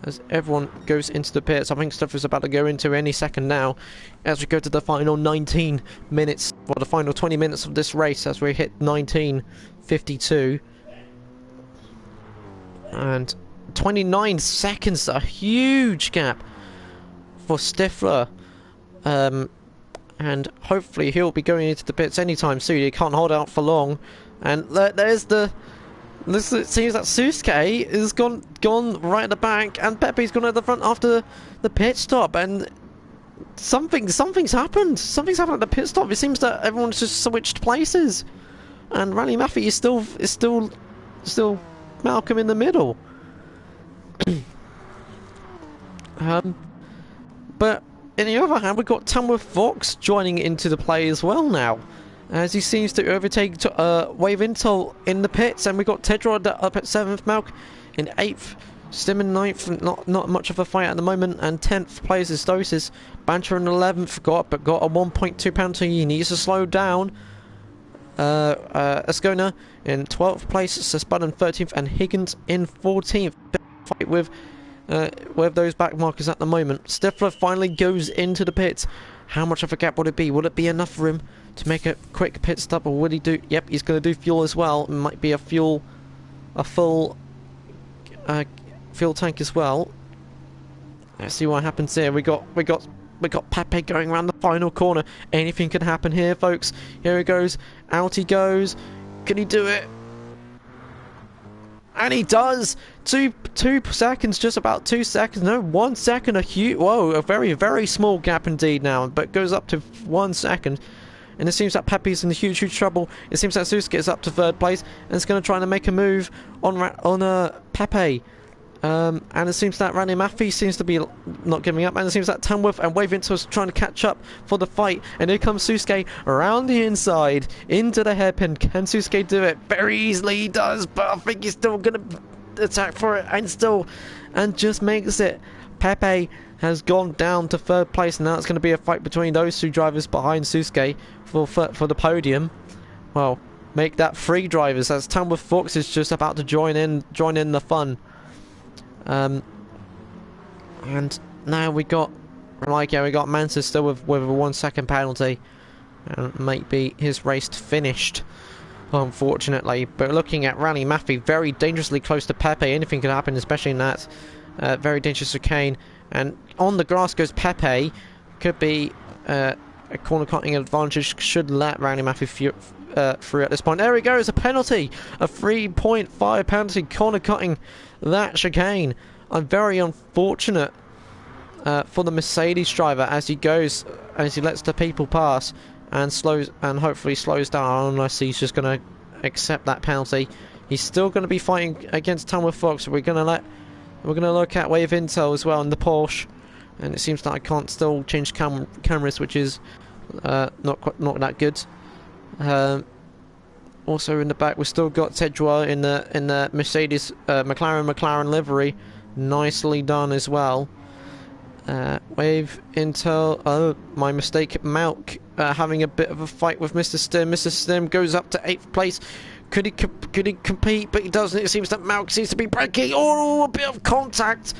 As everyone goes into the pits, I think stuff is about to go into any second now, as we go to the final 19 minutes, or the final 20 minutes of this race, as we hit 19:52. And 29 seconds, a huge gap for Stifler. And hopefully he'll be going into the pits anytime soon. He can't hold out for long. And there's the... It seems that Susuke is gone right at the back, and Pepe's gone at the front after the pit stop, and something's happened. Something's happened at the pit stop. It seems that everyone's just switched places, and Rally Maffey is still Malcolm in the middle. But on the other hand, we've got Tamworth Fox joining into the play as well now, as he seems to overtake Wave Intel in the pits, and we got Tedrod up at 7th, Malk in 8th, Stim in 9th, not much of a fight at the moment, and 10th place is Dosis. Banter in 11th, got a 1.2 penalty, he needs to slow down. Ascona in 12th place, Spud in 13th, and Higgins in 14th. Fight with those back markers at the moment. Stifler finally goes into the pits. How much of a gap would it be? Would it be enough for him to make a quick pit stop, or would he do... Yep, he's going to do fuel as well. It might be a full fuel tank as well. Let's see what happens here. We got Pepe going around the final corner. Anything can happen here, folks. Here he goes. Out he goes. Can he do it? And he does! 2 seconds, just about 2 seconds. No, 1 second. A very, very small gap indeed now, but goes up to 1 second. And it seems that Pepe's in huge, huge trouble. It seems that Susuke is up to 3rd place and is going to try to make a move on Pepe. And it seems that Rally Maffey seems to be not giving up, and it seems that Tamworth and Wave Intel is trying to catch up for the fight. And here comes Susuke around the inside into the hairpin. Can Susuke do it? Very easily he does, but I think he's still going to attack for it, and just makes it. Pepe has gone down to 3rd place, and now it's going to be a fight between those two drivers behind Susuke for the podium. Well, make that 3 drivers, as Tamworth Fox is just about to join in the fun. And now we got Mantis still with a 1 second penalty, and might be his race finished, unfortunately. But looking at Rally Maffey, very dangerously close to Pepe. Anything could happen, especially in that very dangerous chicane. And on the grass goes Pepe. Could be a corner cutting advantage. Should let Rally Maffey through at this point. There he goes, a penalty, a 3.5 penalty, corner cutting that chicane. I'm very unfortunate for the Mercedes driver as he lets the people pass, and hopefully slows down, unless he's just going to accept that penalty. He's still going to be fighting against Tamworth Fox. We're going to look at Wave Intel as well in the Porsche, and it seems that I can't still change cameras, which is not that good. Also in the back, we've still got Tedua in the Mercedes McLaren livery, nicely done as well. Wave Intel, oh my mistake, Malk having a bit of a fight with Mr. Stim. Mr. Stim goes up to 8th place. Could he compete? But he doesn't. It seems that Malk seems to be breaking. Oh, a bit of contact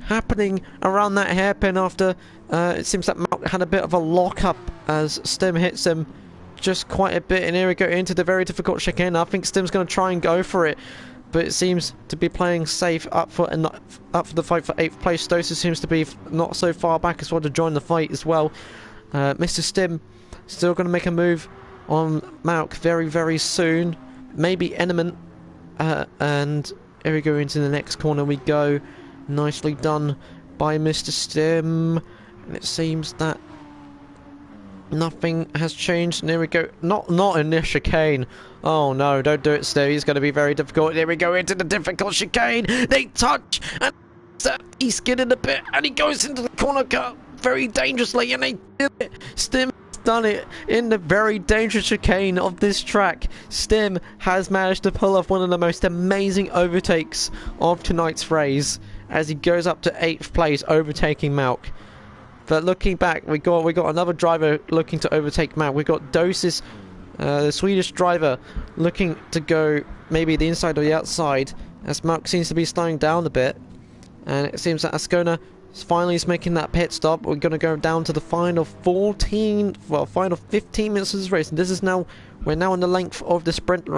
happening around that hairpin after it seems that Malk had a bit of a lock-up as Stim hits him just quite a bit. And here we go into the very difficult chicane. I think Stim's going to try and go for it, but it seems to be playing safe up for the fight for 8th place. Stocer seems to be not so far back as well to join the fight as well. Mr. Stim still going to make a move on Malk very, very soon. Maybe Enement. And here we go into the next corner we go. Nicely done by Mr. Stim. And it seems that nothing has changed. And here we go. Not in this chicane. Oh no, don't do it, Stim. He's going to be very difficult. Here we go into the difficult chicane. They touch, and he's skidding a bit, and he goes into the corner cut very dangerously, and they did it. Stim done it in the very dangerous chicane of this track. Stim has managed to pull off one of the most amazing overtakes of tonight's race as he goes up to 8th place, overtaking Malk. But looking back, we got another driver looking to overtake Malk. We got Dosis, the Swedish driver, looking to go maybe the inside or the outside, as Malk seems to be slowing down a bit. And it seems that Ascona finally is making that pit stop. We're going to go down to the final 15 minutes of this race. And this is now, we're now in the length of the sprint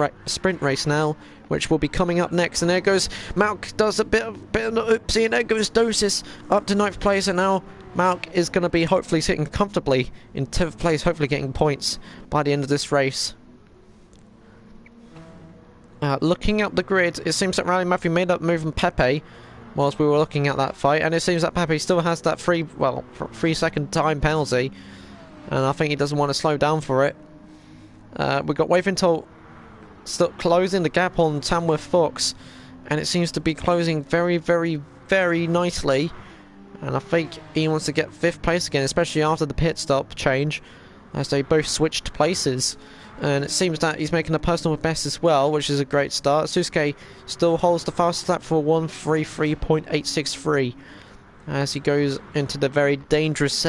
race now, which will be coming up next. And there goes Malk, does a bit of an oopsie, and there goes Dosis up to 9th place. And now Malk is going to be hopefully sitting comfortably in 10th place, hopefully getting points by the end of this race. Looking up the grid, it seems that Rally Matthew made that move on Pepe whilst we were looking at that fight, and it seems that Pepe still has that 3-second time penalty, and I think he doesn't want to slow down for it. We've got Wave Intel still closing the gap on Tamworth Fox, and it seems to be closing very, very, very nicely, and I think he wants to get 5th place again, especially after the pit stop change, as they both switched places. And it seems that he's making a personal best as well, which is a great start. Susuke still holds the fastest lap for 1:33.863 as he goes into the very dangerous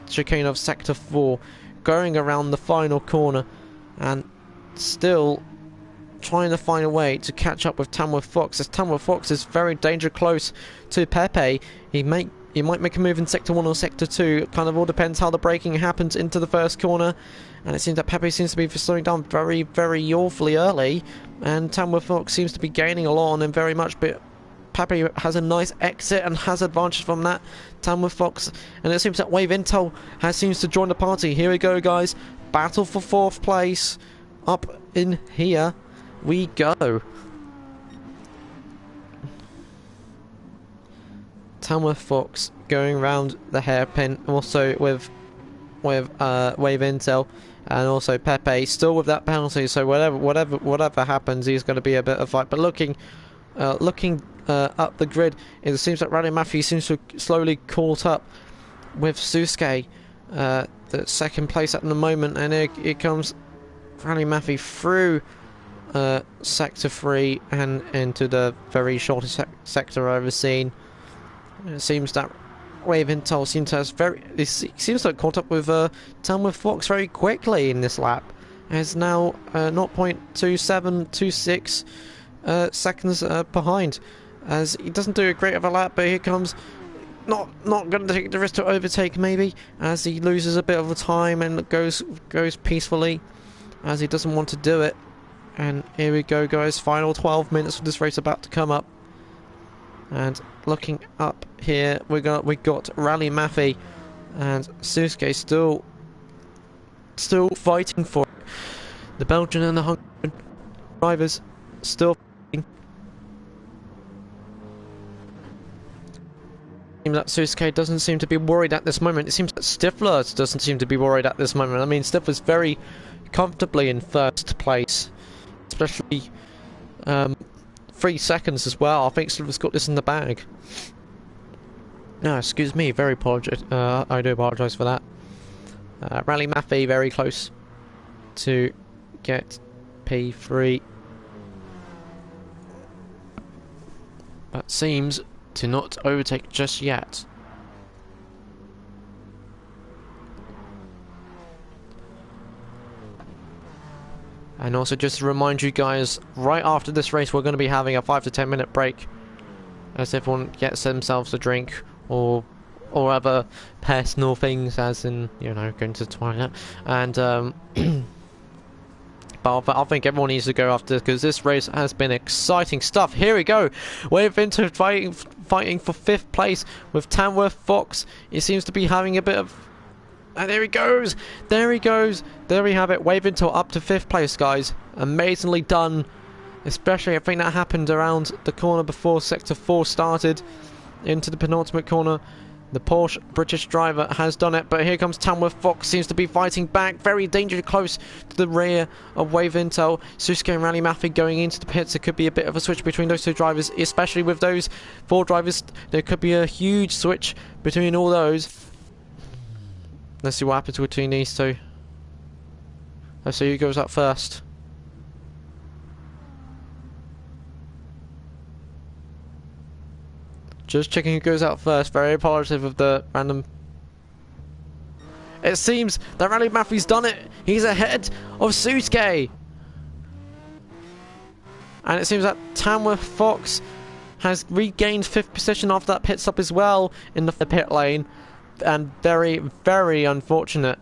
chicane of Sector 4, going around the final corner and still trying to find a way to catch up with Tamworth Fox, as Tamworth Fox is very danger close to Pepe. He might make a move in Sector 1 or Sector 2. It kind of all depends how the braking happens into the first corner. And it seems that Pepe seems to be slowing down very, very awfully early. And Tamworth Fox seems to be gaining a lot on him very much. But Pepe has a nice exit and has advantage from that. Tamworth Fox. And it seems that Wave Intel seems to join the party. Here we go, guys. Battle for 4th place. Up in here we go. Tamworth Fox going around the hairpin, also with Wave Intel, and also Pepe still with that penalty. So whatever happens, he's going to be a bit of a fight. But looking up the grid, it seems that Rally Matthew seems to slowly caught up with Susuke, the 2nd place at the moment, and here comes Rally Matthew through Sector 3 and into the very shortest sector I've ever seen. It seems that Wave Intel seems to have caught up with Tamworth Fox very quickly in this lap. It's now 0.2726 seconds behind, as he doesn't do a great of a lap. But here comes, not going to take the risk to overtake maybe, as he loses a bit of the time and goes peacefully, as he doesn't want to do it. And here we go, guys. Final 12 minutes of this race about to come up. And looking up here, we got Rally Maffei and Susuke still fighting for it. The Belgian and the Hungarian drivers still fighting. seems that Susuke doesn't seem to be worried at this moment. It seems that Stifler doesn't seem to be worried at this moment. I mean, Stifler's very comfortably in first place, especially 3 seconds as well. I think Stifler's got this in the bag. No, excuse me, I do apologise for that. Rally Maffei very close to get P3. But seems to not overtake just yet. And also just to remind you guys, right after this race we're going to be having a 5 to 10 minute break as everyone gets themselves a drink or other personal things, as in, you know, going to the toilet. And but I think everyone needs to go after this because this race has been exciting stuff. Here we go. We've been fighting for 5th place with Tamworth Fox. He seems to be having a bit of... And there he goes! There he goes! There we have it. Wave until up to 5th place, guys. Amazingly done. Especially, I think that happened around the corner before Sector 4 started. Into the penultimate corner. The Porsche British driver has done it, but here comes Tamworth Fox, seems to be fighting back, very dangerously close to the rear of Wave Intel. Susuke and Rally Maffei going into the pits. There could be a bit of a switch between those two drivers, especially with those 4 drivers. There could be a huge switch between all those. Let's see what happens between these two. Let's see who goes up first. Just checking who goes out first. Very apologetic of the random. It seems that Rally Maffei's done it. He's ahead of Susuke. And it seems that Tamworth Fox has regained 5th position after that pit stop as well in the pit lane. And very, very unfortunate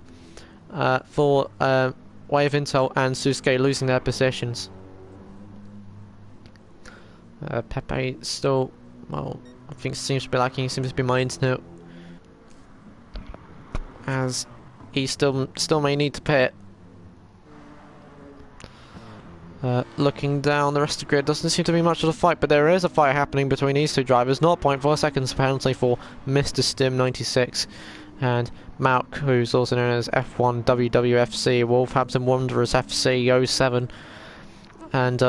for Wave Intel and Susuke losing their positions. Pepe still, well, I think it seems to be lacking. It seems to be my internet, as he still may need to pit. Looking down the rest of the grid, doesn't seem to be much of a fight, but there is a fight happening between these two drivers. 0.4 seconds penalty for Mr. Stim 96 and Malk, who's also known as F1 WWFC, Wolverhampton Wanderers FC 07, and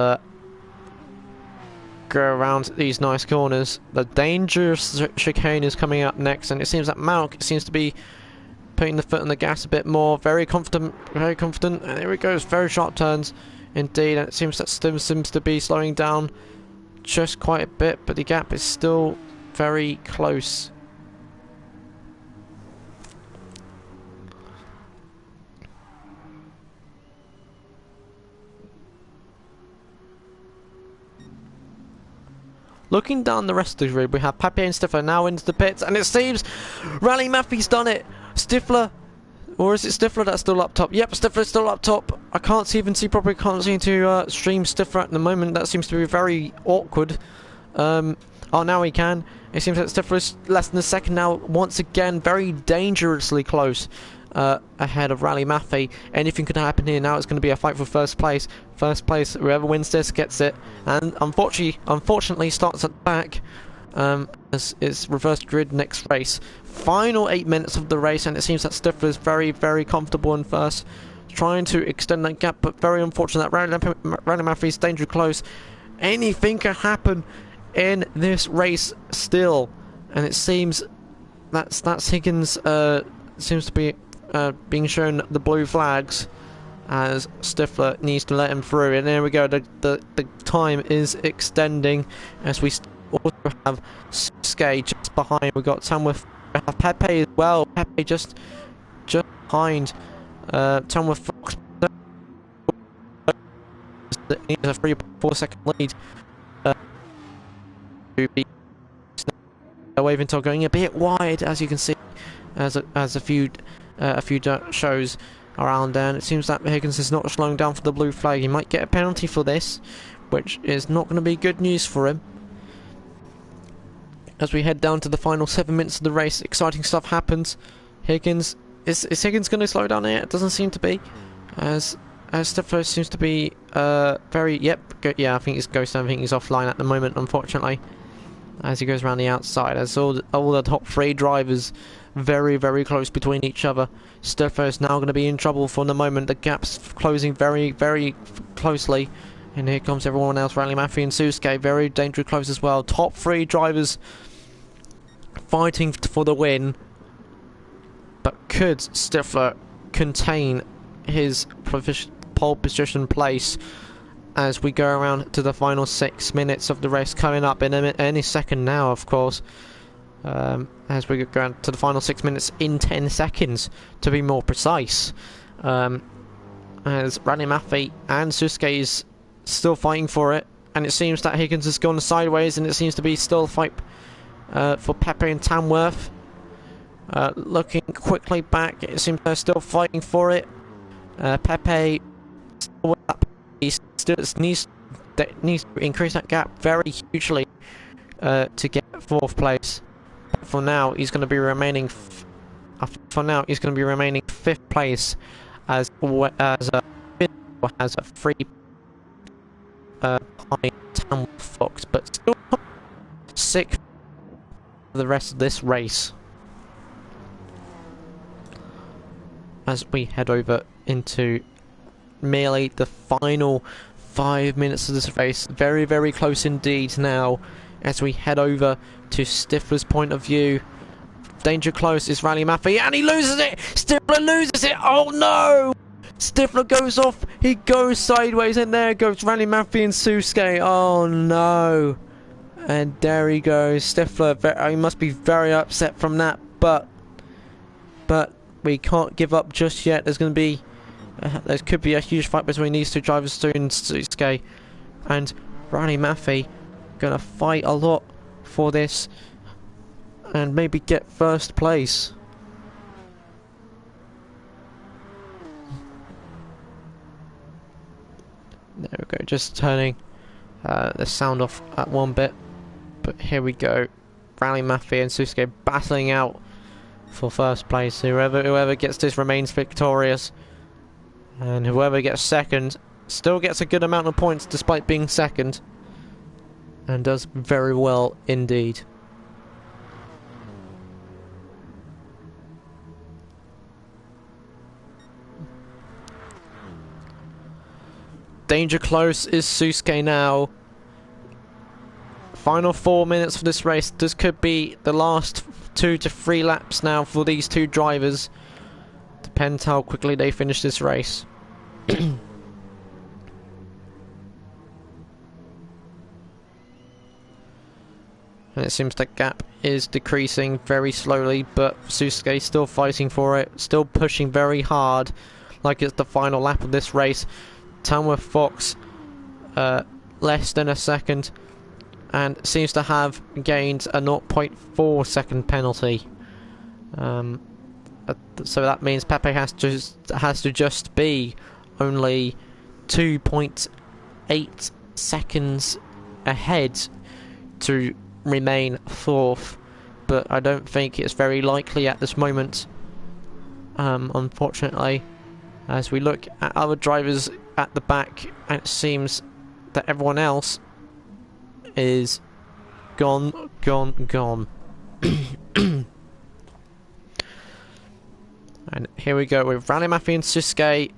go around these nice corners. The dangerous chicane is coming up next, and it seems that Malk seems to be putting the foot on the gas a bit more. Very confident, and here it goes. Very sharp turns indeed, and it seems that Stim seems to be slowing down just quite a bit, but the gap is still very close. Looking down the rest of the grid, we have Pepe and Stifler now into the pits, and it seems Rally Maffei's done it. Stifler, or is it Stifler that's still up top? Yep, Stifler's still up top. I can't even see properly. Can't seem to stream Stifler at the moment. That seems to be very awkward. Oh, now we can. It seems that Stifler is less than a second now. Once again, very dangerously close. Ahead of Rally Maffei. Anything could happen here now. It's going to be a fight for first place. First place, whoever wins this gets it. And unfortunately starts at the back, as it's reversed grid next race. Final 8 minutes of the race, and it seems that Stifler is very, very comfortable in first, trying to extend that gap, but very unfortunate. Rally Maffei is dangerously close. Anything can happen in this race still, and it seems that's Higgins seems to be being shown the blue flags, as Stifler needs to let him through. And there we go, the time is extending, as we also have Susuke just behind. We've got Tamworth, we have Pepe as well. Pepe just behind Tamworth Fox. He has a 3.4 second lead. Wave until going a bit wide, as you can see, as a few shows around there, and it seems that Higgins is not slowing down for the blue flag. He might get a penalty for this, which is not going to be good news for him. As we head down to the final 7 minutes of the race, exciting stuff happens. Higgins is Higgins going to slow down here? It doesn't seem to be, as Stifler seems to be very, yep, yeah, I think he's ghosted. I think he's offline at the moment, unfortunately. as he goes around the outside. As all the top 3 drivers very, very close between each other. Stifler is now going to be in trouble for the moment. The gap's closing very, very closely. And here comes everyone else. Rally Mafia and Susuke very dangerously close as well. Top 3 drivers fighting for the win. But could Stifler contain his pole position place as we go around to the final 6 minutes of the race, coming up in any second now, of course. As we go to the final 6 minutes in 10 seconds, to be more precise. As Rally Maffei and Susuke is still fighting for it, and it seems that Higgins has gone sideways, and it seems to be still a fight for Pepe and Tamworth. Looking quickly back, it seems they're still fighting for it. Pepe still needs to increase that gap very hugely to get 4th place. For now, he's going to be remaining. For now, he's going to be remaining 5th place as a 3 behind Tamworth Fox, but still 6th for the rest of this race. As we head over into merely the final 5 minutes of this race, very, very close indeed now. As we head over to Stifler's point of view, danger close is Rally Maffei, and he loses it. Stifler loses it. Oh no! Stifler goes off. He goes sideways, and there goes Rally Maffei and Susuke. Oh no! And there he goes. Stifler. He must be very upset from that, but we can't give up just yet. There's going to be there could be a huge fight between these 2 drivers soon. Susuke and Rally Maffei gonna fight a lot for this and maybe get 1st place. There we go, just turning the sound off at one bit, but here we go. Rally Maffei and Susuke battling out for 1st place. Whoever gets this remains victorious, and whoever gets 2nd still gets a good amount of points despite being 2nd, and does very well indeed. Danger close is Susuke now. Final 4 minutes for this race. This could be the last 2 to 3 laps now for these 2 drivers. Depends how quickly they finish this race. And it seems the gap is decreasing very slowly, but Susuke still fighting for it, still pushing very hard, like it's the final lap of this race. Tamworth Fox less than a second, and seems to have gained a 0.4 second penalty. So that means Pepe has to just be only 2.8 seconds ahead to remain 4th, but I don't think it's very likely at this moment, unfortunately, as we look at other drivers at the back, and it seems that everyone else is gone. And here we go with Rally Maffei and Susuke,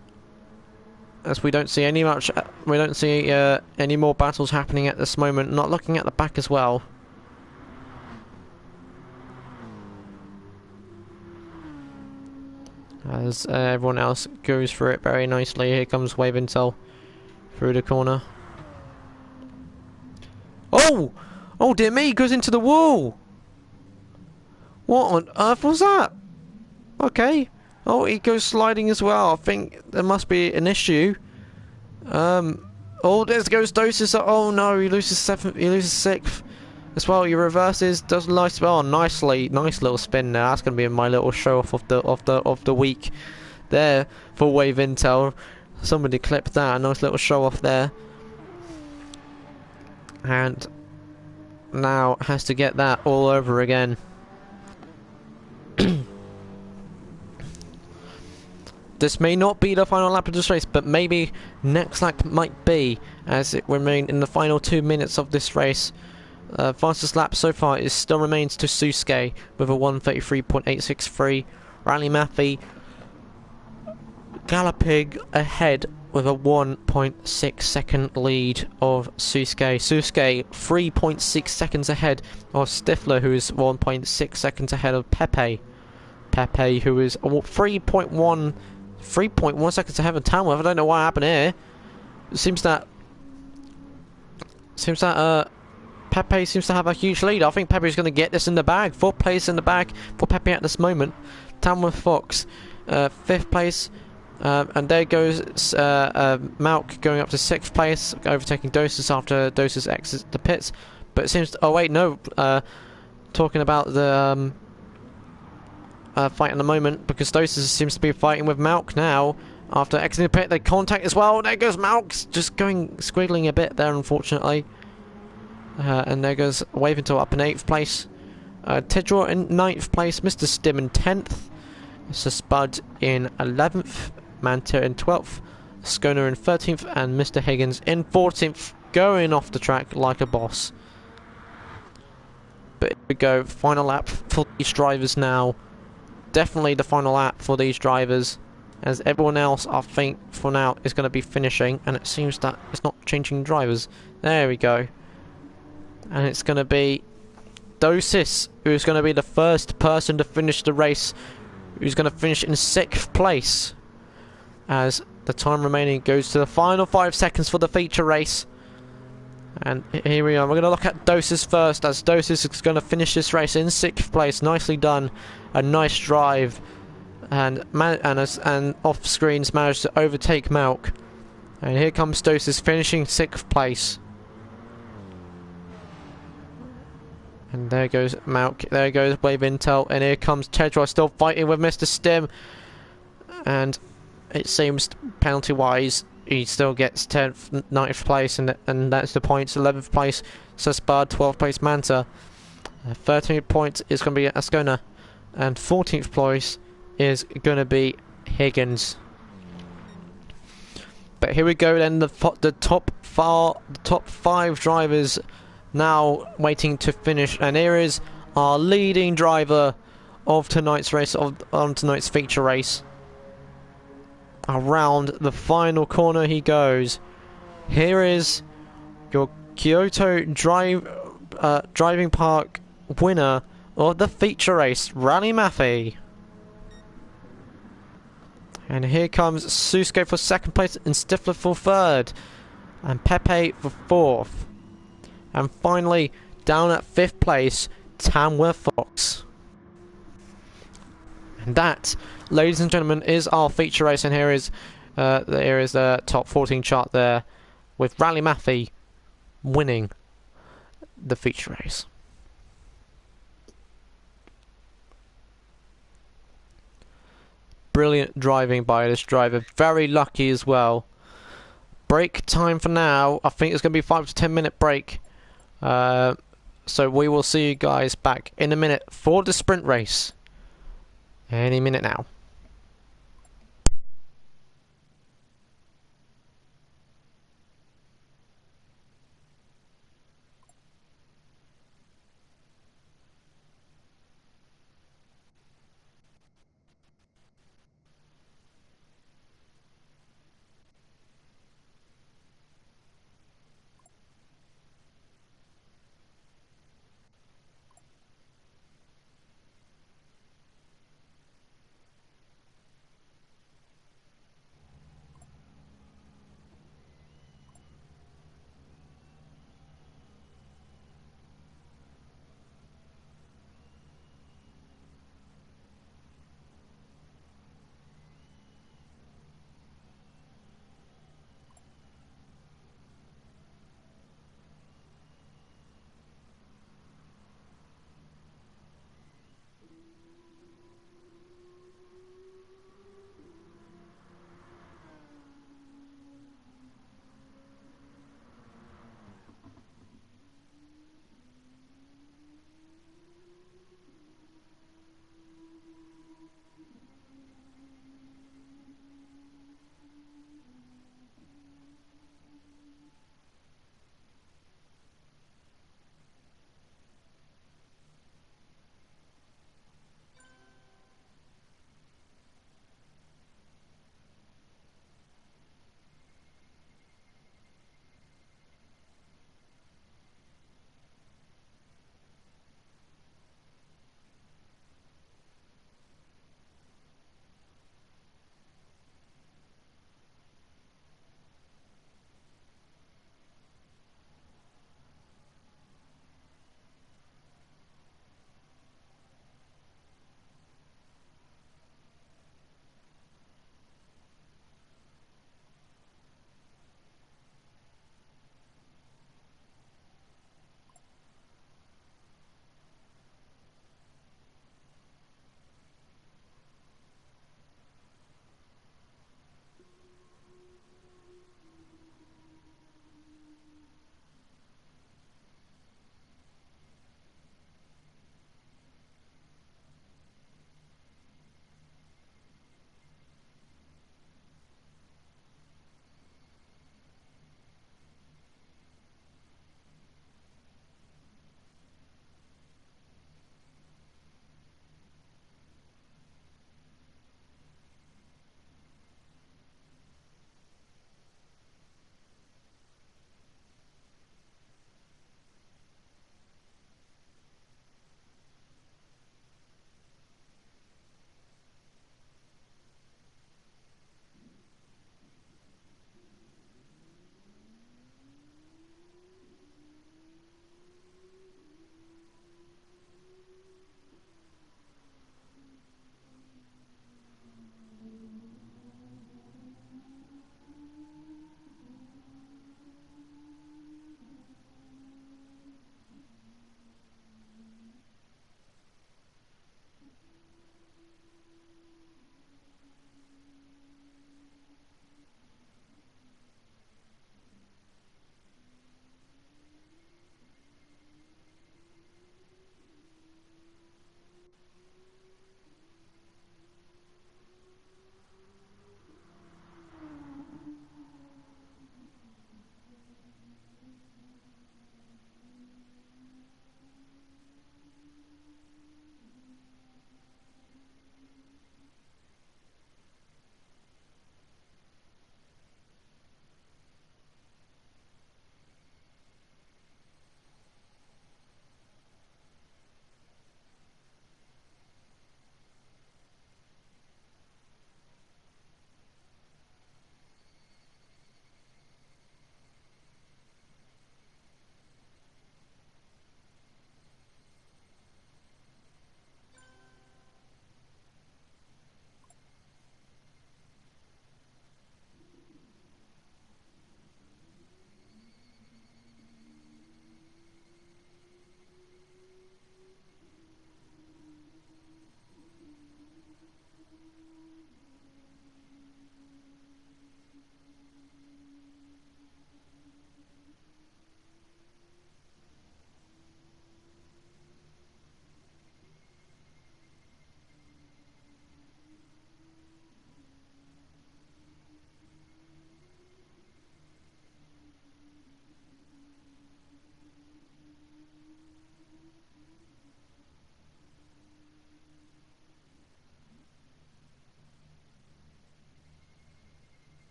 as we don't see any more battles happening at this moment. Not looking at the back as well. As everyone else goes through it very nicely. Here comes Wave Intel through the corner. Oh! Oh dear me, he goes into the wall! What on earth was that? Okay. Oh, he goes sliding as well. I think there must be an issue. Oh, there goes Dosis. Oh no, he loses 7th, he loses 6th. As well, he reverses, does a nice, oh, nice little spin there. That's gonna be my little show off of the week there for Wave Intel. Somebody clipped that, a nice little show off there. And now has to get that all over again. This may not be the final lap of this race, but maybe next lap might be, as it remained in the final 2 minutes of this race. Fastest lap so far is still remains to Susuke with a 1:33.863. Rally Maffei galloping ahead with a 1.6 second lead of Susuke. Susuke 3.6 seconds ahead of Stifler, who is 1.6 seconds ahead of Pepe. Pepe, who is 3.1 seconds ahead of Tamworth. I don't know what happened here. It seems that Pepe seems to have a huge lead. I think Pepe's going to get this in the bag. 4th place in the bag for Pepe at this moment. Tamworth Fox, 5th place. And there goes Malk going up to 6th place, overtaking Dosis after Dosis exits the pits. But it seems... oh wait, no. Talking about the fight in the moment, because Dosis seems to be fighting with Malk now. After exiting the pit, they contact as well. There goes Malk, just squiggling a bit there, unfortunately. And there goes Waventor up in 8th place. Tidrow in 9th place. Mr. Stim in 10th. Spud in 11th. Manta in 12th. Skoner in 13th. And Mr. Higgins in 14th. Going off the track like a boss. But here we go. Final lap for these drivers now. Definitely the final lap for these drivers. As everyone else, I think, for now, is going to be finishing. And it seems that it's not changing drivers. There we go. And it's going to be Dosis, who's going to be the first person to finish the race, who's going to finish in 6th place. As the time remaining goes to the final 5 seconds for the feature race. And here we are. We're going to look at Dosis first, as Dosis is going to finish this race in 6th place. Nicely done. A nice drive. And off screens managed to overtake Malk. And here comes Dosis finishing 6th place. And there goes Malk, there goes Wave Intel, and here comes Tedrow still fighting with Mr. Stim. And it seems penalty-wise, he still gets 10th, 9th place, and that's the points. 11th place, Suspard, 12th place, Manta. 13th point is going to be Ascona. And 14th place is going to be Higgins. But here we go then, the top 5 drivers now waiting to finish, and here is our leading driver of tonight's race, on tonight's feature race. Around the final corner he goes. Here is your Kyoto driving park winner of the feature race, Rally Maffei. And here comes Susuke for 2nd place and Stifler for 3rd, and Pepe for 4th. And finally, down at 5th place, Tamworth Fox. And that, ladies and gentlemen, is our feature race. And here is the top 14 chart there, with Rally Maffei winning the feature race. Brilliant driving by this driver. Very lucky as well. Break time for now. I think it's going to be 5 to 10 minute break. So we will see you guys back in a minute for the sprint race. Any minute now.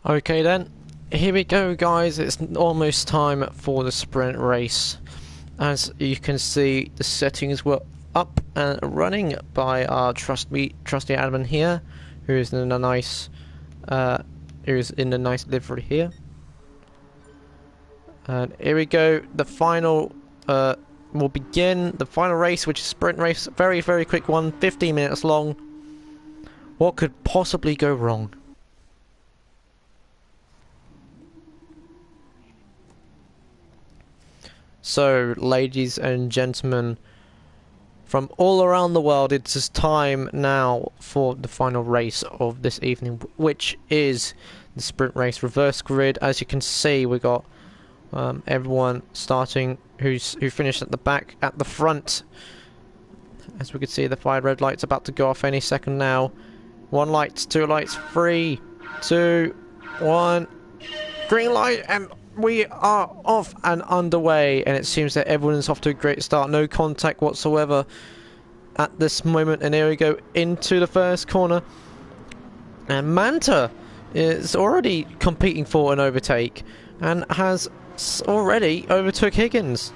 Okay then, here we go guys, it's almost time for the sprint race. As you can see, the settings were up and running by our trusty admin here, who is in a nice livery here. And here we go, the final will begin, the final race, which is sprint race, very quick one, 15 minutes long. What could possibly go wrong? So, ladies and gentlemen, from all around the world, it's time now for the final race of this evening, which is the sprint race reverse grid. As you can see, we got everyone starting who finished at the back, at the front. As we can see, the 5 red lights about to go off any second now. 1 light, 2 lights, 3, 2, 1, green light, and we are off and underway, and it seems that everyone's off to a great start. No contact whatsoever at this moment, and here we go into the first corner. And Manta is already competing for an overtake and has already overtook Higgins.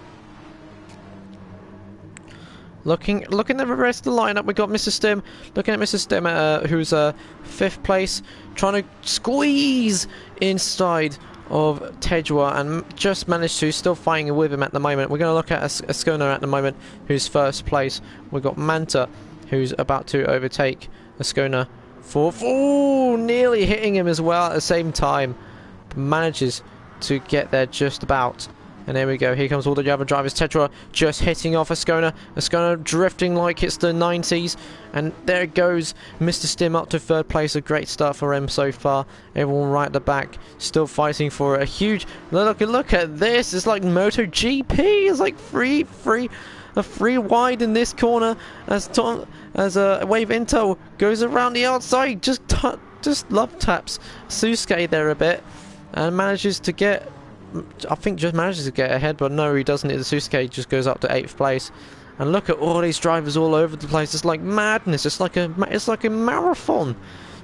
Looking at the rest of the lineup, we got Mr. Stim. Looking at Mr. Stim, who's 5th place, trying to squeeze inside of Tejwa and just managed to, still fighting with him at the moment. We're going to look at Ascona at the moment, who's 1st place. We've got Manta, who's about to overtake Ascona for nearly hitting him as well at the same time. Manages to get there just about. And there we go, here comes all the other drivers. Tetra just hitting off Ascona. Ascona drifting like it's the 90s. And there goes Mr. Stim up to 3rd place. A great start for him so far. Everyone right at the back still fighting for a huge... Look at this. It's like MotoGP. It's like free wide in this corner as Wave Intel goes around the outside. Just love taps Susuke there a bit. And manages to get... I think just manages to get ahead, but no, he doesn't. The Susuke just goes up to 8th place. And look at all these drivers all over the place. It's like madness. It's like a marathon.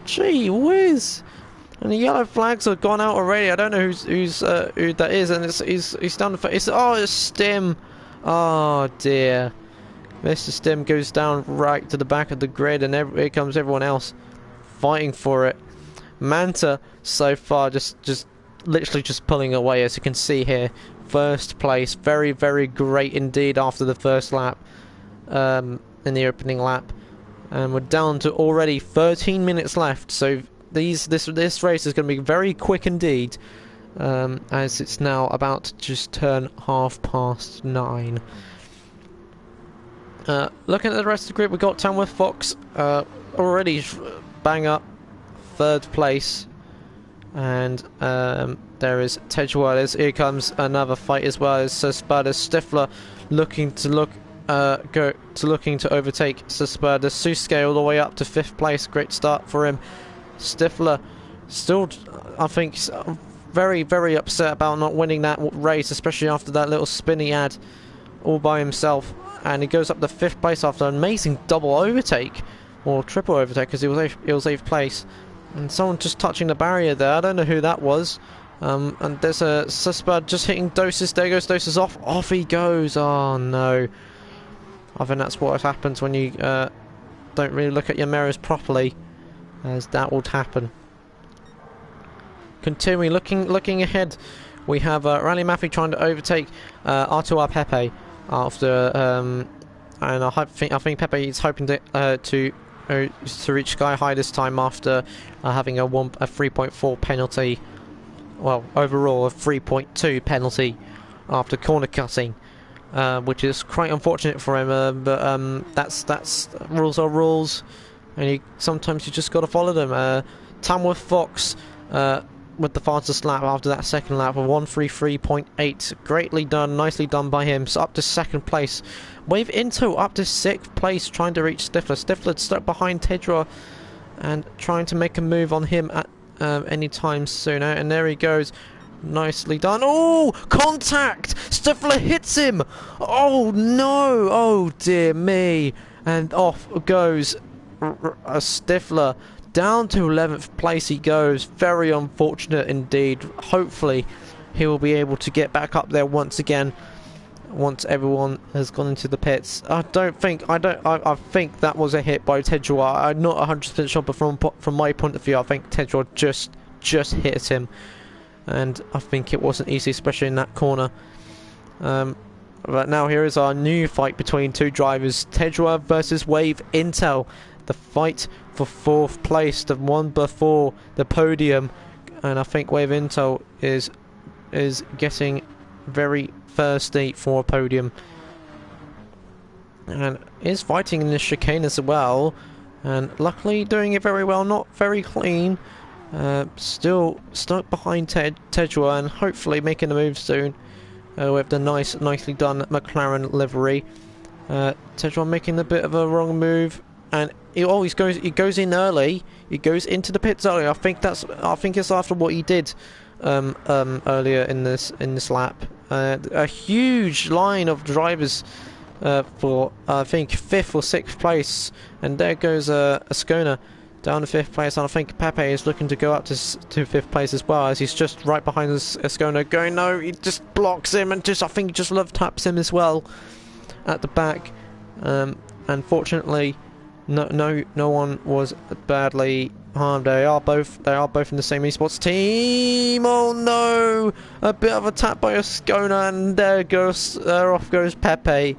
Gee whiz! And the yellow flags have gone out already. I don't know who that is, and he's done. It's Stim. Oh dear. Mr. Stim goes down right to the back of the grid, and here comes everyone else fighting for it. Manta so far just literally just pulling away, as you can see here. 1st place, very great indeed after the 1st lap, in the opening lap, and we're down to already 13 minutes left. So this race is going to be very quick indeed, as it's now about to just turn 9:30. Looking at the rest of the group, we've got Tamworth Fox already bang up 3rd place. And there is Tejwa. Here comes another fight as well as Sespada. Stifler looking to overtake Sespada. Susuke all the way up to 5th place. Great start for him. Stifler still, I think, very upset about not winning that race, especially after that little spin he had all by himself. And he goes up to 5th place after an amazing double overtake, or triple overtake, because he was 8th place. And someone just touching the barrier there. I don't know who that was. And there's a Suspad just hitting Doses. There goes Doses off. Off he goes. Oh no. I think that's what happens when you don't really look at your mirrors properly, as that would happen. Continuing, looking ahead, we have Rally Maffei trying to overtake Artur Pepe after, and I think Pepe is hoping to reach sky high this time after having a 3.4 penalty. Well, overall a 3.2 penalty after corner cutting, which is quite unfortunate for him. But that's rules are rules, and sometimes you just got to follow them. Tamworth Fox with the fastest lap after that 2nd lap of 133.8. Greatly done, nicely done by him. So up to 2nd place. Wave Into up to 6th place, trying to reach Stifler. Stifler stuck behind Tedra and trying to make a move on him at any time sooner. And there he goes. Nicely done. Oh, contact! Stifler hits him! Oh no! Oh dear me! And off goes Stifler. Down to 11th place he goes. Very unfortunate indeed. Hopefully he will be able to get back up there once again once everyone has gone into the pits. I think that was a hit by Tedua. I'm not 100% sure, but from my point of view, I think Tedua just hit him, and I think it wasn't easy, especially in that corner. But now here is our new fight between two drivers, Tedua versus Wave Intel. The fight for 4th place, the one before the podium, and I think Wave Intel is getting very thirsty for a podium, and is fighting in the chicane as well, and luckily doing it very well. Not very clean, still stuck behind Tedua, and hopefully making a move soon with the nicely done McLaren livery. Tedua making a bit of a wrong move, and he goes in early. He goes into the pits early. I think it's after what he did earlier in this lap. A huge line of drivers for I think 5th or 6th place, and there goes Ascona down to 5th place, and I think Pepe is looking to go up to 5th place as well, as he's just right behind Ascona going, no, he just blocks him, and I think he just love taps him as well at the back. Unfortunately, no one was badly harmed. They are both in the same esports team. Oh no! A bit of a tap by Ascona, and off goes Pepe.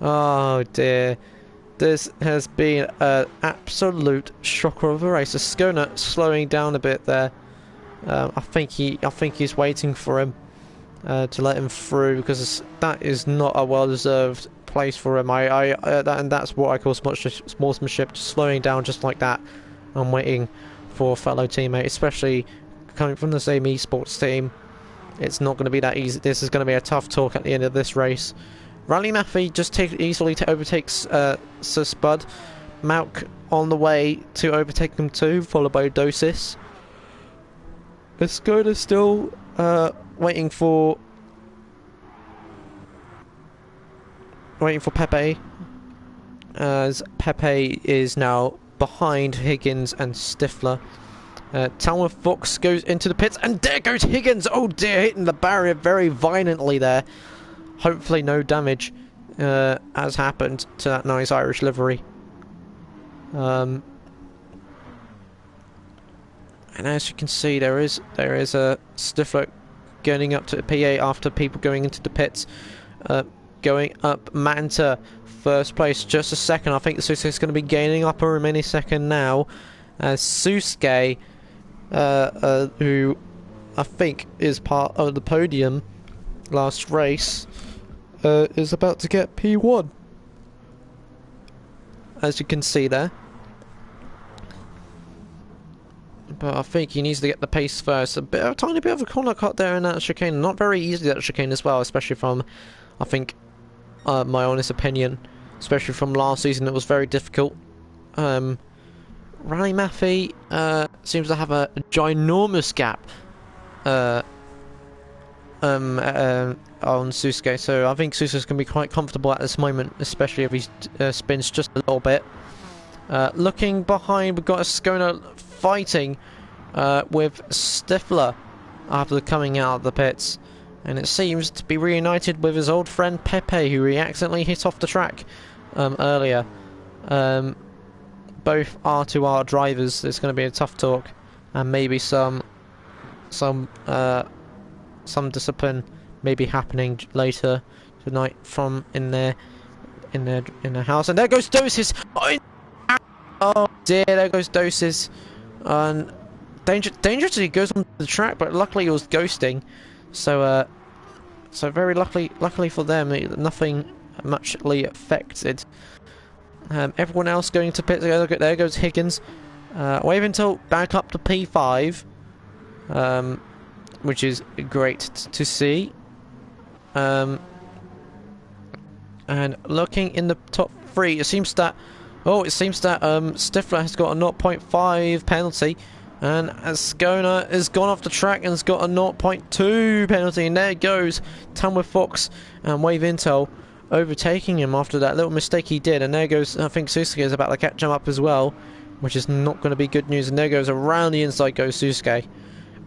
Oh dear. This has been an absolute shocker of a race. Ascona slowing down a bit there. I think he's waiting for him to let him through, because that is not a well-deserved place for him. And that's what I call sportsmanship, just slowing down just like that and waiting for a fellow teammate, especially coming from the same esports team. It's not going to be that easy. This is going to be a tough talk at the end of this race. Rally Maffei just easily overtakes Sir Spud. Malk on the way to overtake them too, followed by Dosis. Ascona still waiting for Pepe, as Pepe is now behind Higgins and Stifler. Tamworth Fox goes into the pits, and there goes Higgins. Oh dear, hitting the barrier very violently there. Hopefully no damage has happened to that nice Irish livery. And as you can see, there is a Stifler getting up to P8 after people going into the pits. Going up Manta, 1st place, just a second. I think Susuke is going to be gaining up a mini second now, as Susuke, who I think is part of the podium last race, is about to get P1, as you can see there. But I think he needs to get the pace first. A tiny bit of a corner cut there in that chicane. Not very easy, that chicane as well, especially from, I think, my honest opinion, especially from last season. It was very difficult. Rally Maffei seems to have a ginormous gap on Susuke, so I think Susuke's going to be quite comfortable at this moment, especially if he spins just a little bit. Looking behind, we've got Ascona fighting with Stifler after coming out of the pits, and it seems to be reunited with his old friend Pepe, who he accidentally hit off the track earlier. Both R2R drivers. It's going to be a tough talk, and maybe some discipline may be happening later tonight from in their house. And there goes Dosis. Oh dear, there goes Dosis. And dangerously goes on the track, but luckily he was ghosting. So very luckily for them, nothing muchly affected. Everyone else going to pit. There goes Higgins. Wave until back up to P5, which is great to see. And looking in the top 3, it seems that Stifler has got a 0.5 penalty And Ascona has gone off the track and has got a 0.2 penalty, and there goes Tamworth Fox and Wave Intel overtaking him after that little mistake he did. And there goes, I think Susuke is about to catch him up as well, which is not going to be good news. And there goes around the inside goes Susuke,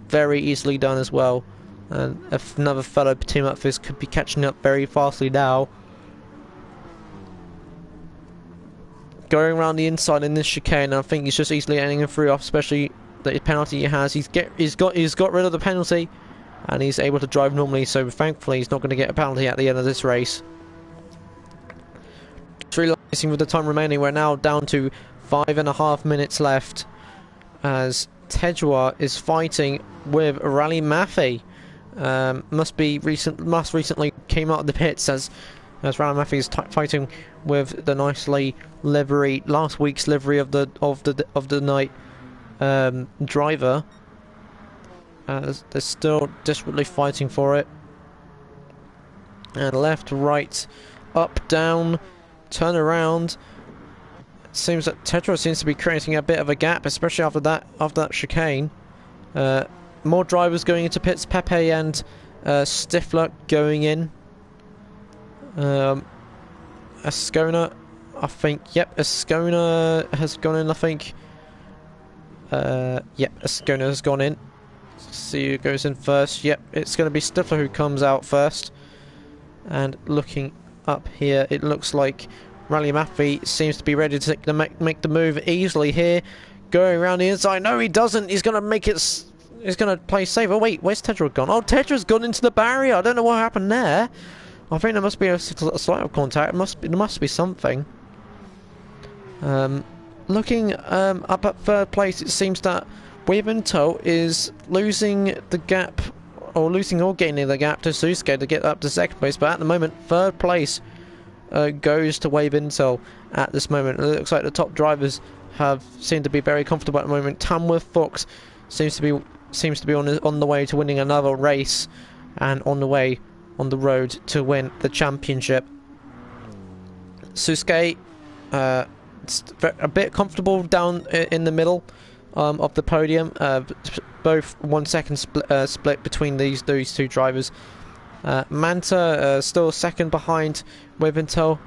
very easily done as well. And another fellow team up this could be catching up very fastly now. Going around the inside in this chicane, I think he's just easily ending him through, especially the penalty he has. He's got rid of the penalty, and he's able to drive normally. So thankfully, he's not going to get a penalty at the end of this race. Just realising with the time remaining, we're now down to 5.5 minutes left, as Tejwa is fighting with Rally Maffei. Must recently came out of the pits as Rally Maffei is fighting with the nicely last week's livery of the night driver. They're still desperately fighting for it. And left, right, up, down, turn around. It seems that Tetra seems to be creating a bit of a gap, especially after that chicane. More drivers going into pits. Pepe and Stifler going in. Ascona, I think. Yep, Ascona has gone in, I think. Yep, Ascona has gone in. See who goes in first. Yep, it's going to be Stifler who comes out first. And looking up here, it looks like Rally Maffei seems to be ready to make the move easily here. Going around the inside. No, he doesn't. He's going to make it... He's going to play safe. Oh, wait, where's Tetra gone? Oh, Tetra's gone into the barrier. I don't know what happened there. I think there must be a slight of contact. There must be something. Looking up at third place, it seems that Wave Intel is losing the gap, or gaining the gap to Susuke to get up to second place. But at the moment, third place goes to Wave Intel at this moment. It looks like the top drivers seem to be very comfortable at the moment. Tamworth Fox seems to be on the way to winning another race, and on the road to win the championship. Susuke a bit comfortable down in the middle of the podium. Both 1 second split between these two drivers. Manta still second behind Wave Intel.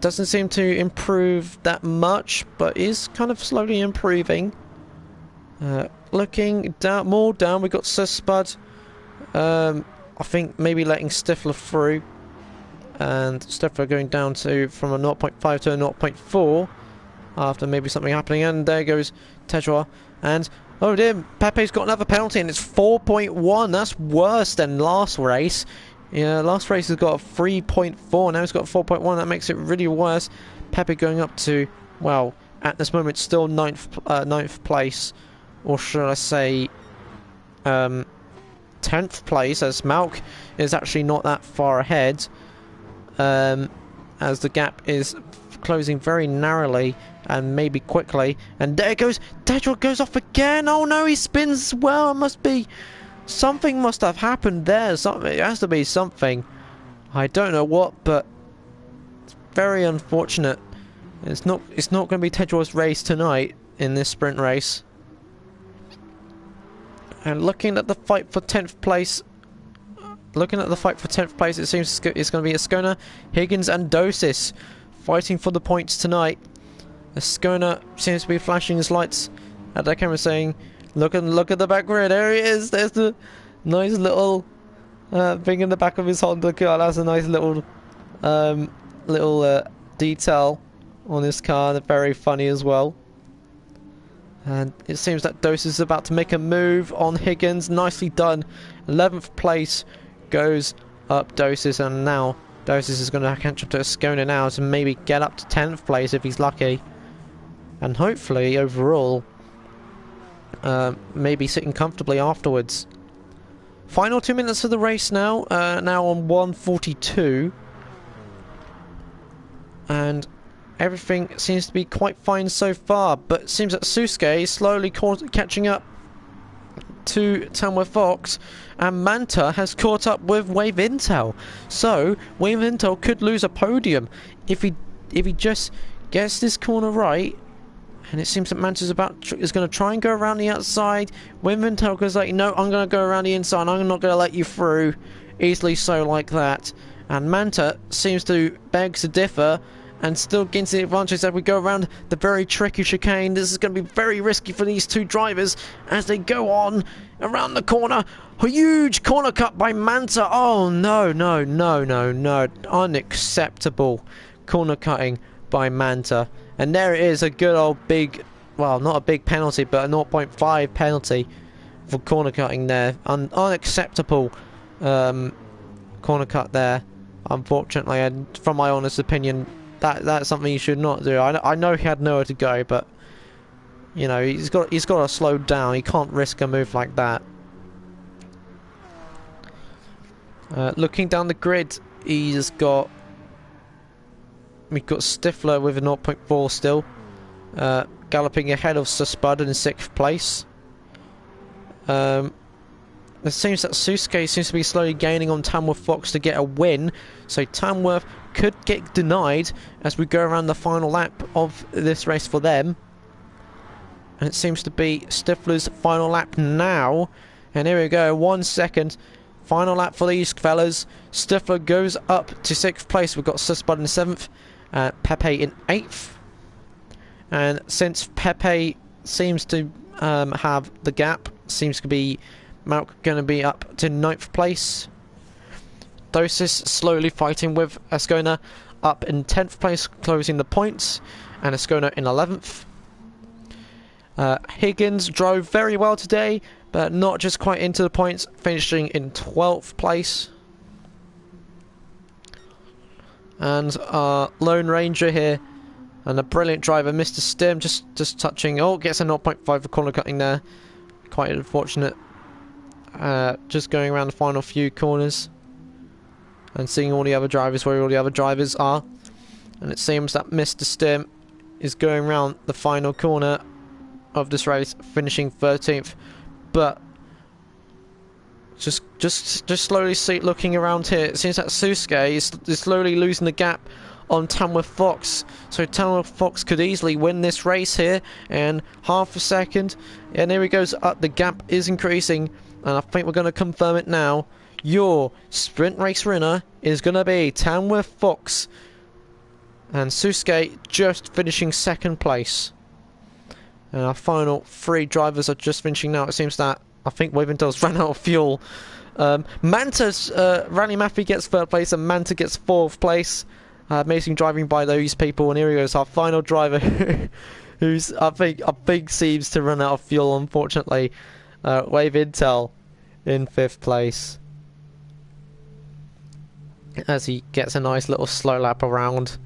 Doesn't seem to improve that much, but is kind of slowly improving. Looking more down, we've got Sir Spud. I think maybe letting Stifler through, and Stifler going down from a 0.5 to a 0.4 after maybe something happening. And there goes Tejwa, and oh dear, Pepe's got another penalty, and it's 4.1. That's worse than last race. Yeah, last race has got a 3.4, now he's got a 4.1. That makes it really worse. Pepe going up to, well, at this moment still ninth place, or should I say 10th place, as Malk is actually not that far ahead, as the gap is closing very narrowly and maybe quickly. And there goes Tetra, goes off again. Oh no, he spins as well. It must be something, must have happened there. Something, it has to be something. I don't know what, but it's very unfortunate. It's not going to be Tetra's race tonight in this sprint race. And looking at the fight for 10th place, it seems it's going to be Ascona, Higgins and Dosis fighting for the points tonight. Ascona seems to be flashing his lights at the camera saying, look at the back rear, there he is, there's the nice little thing in the back of his Honda car. That's a nice little detail on this car. They're very funny as well. And it seems that Dosis is about to make a move on Higgins. Nicely done. 11th place goes up Dosis, and now Dosis is going to catch up to Ascona now to maybe get up to 10th place if he's lucky. And hopefully, overall, maybe sitting comfortably afterwards. Final 2 minutes of the race now. Now on 1:42. And everything seems to be quite fine so far, but it seems that Susuke is slowly catching up to Tamworth Fox, and Manta has caught up with Wave Intel. So Wave Intel could lose a podium if he just gets this corner right And it seems that Manta's is going to try and go around the outside. When Vintel goes like, no, I'm going to go around the inside. I'm not going to let you through. Easily so like that. And Manta seems to beg to differ and still gains the advantage as we go around the very tricky chicane. This is going to be very risky for these two drivers as they go on around the corner. A huge corner cut by Manta. Oh, no, no, no, no, no. Unacceptable corner cutting by Manta. And there it is, a good old big, well, not a big penalty, but a 0.5 penalty for corner cutting there. Unacceptable corner cut there, unfortunately. And from my honest opinion, that's something you should not do. I know he had nowhere to go, but you know, he's got to slow down. He can't risk a move like that. Looking down the grid, we've got Stifler with a 0.4 still, galloping ahead of Spud in 6th place. It seems that Susuke seems to be slowly gaining on Tamworth Fox to get a win, so Tamworth could get denied as we go around the final lap of this race for them. And it seems to be Stifler's final lap now, and here we go, 1 second. Final lap for these fellas. Stifler goes up to 6th place. We've got Spud in 7th, Pepe in 8th. And since Pepe seems to have the gap, seems to be Malk going to be up to 9th place. Dosis slowly fighting with Ascona up in 10th place, closing the points, and Ascona in 11th. Higgins drove very well today, but not just quite into the points, finishing in 12th place. And our Lone Ranger here, and a brilliant driver, Mr. Stim, just touching. Oh, gets a 0.5 for corner cutting there. Quite unfortunate. Just going around the final few corners and seeing all the other drivers where all the other drivers are. And it seems that Mr. Stim is going around the final corner of this race, finishing 13th. But just slowly looking around here, it seems that Susuke is slowly losing the gap on Tamworth Fox. So Tamworth Fox could easily win this race here in half a second. And here he goes up. The gap is increasing, and I think we're going to confirm it now. Your sprint race winner is going to be Tamworth Fox, and Susuke just finishing 2nd place. And our final 3 drivers are just finishing now. It seems that I think Wavendel's ran out of fuel. Manta's Rally Maffey gets 3rd place, and Manta gets 4th place. Amazing driving by those people. And here he goes, our final driver, who's I think seems to run out of fuel, unfortunately. Wave Intel in 5th place, as he gets a nice little slow lap around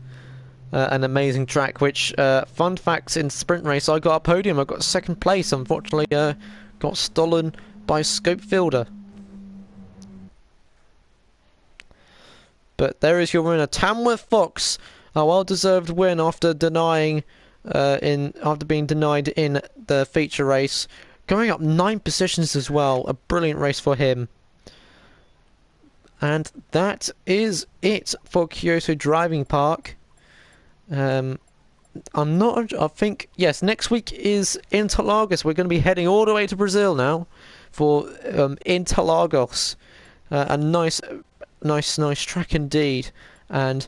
an amazing track. Which fun facts, in sprint race I got a podium. I got 2nd place, unfortunately got stolen by Scopefielder. But there is your winner, Tamworth Fox, a well-deserved win after being denied in the feature race, going up 9 positions as well. A brilliant race for him. And that is it for Kyoto Driving Park. I think, yes, next week is Interlagos. We're going to be heading all the way to Brazil now for Interlagos. A nice track indeed, and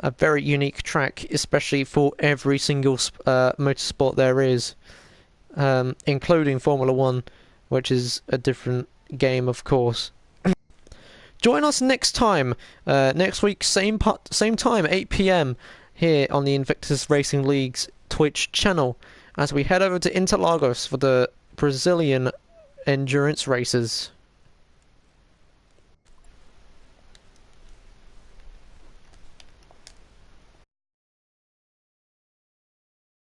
a very unique track, especially for every single motorsport there is, including Formula 1, which is a different game, of course. Join us next time, next week, same time, 8 PM, here on the Invictus Racing League's Twitch channel, as we head over to Interlagos for the Brazilian endurance races.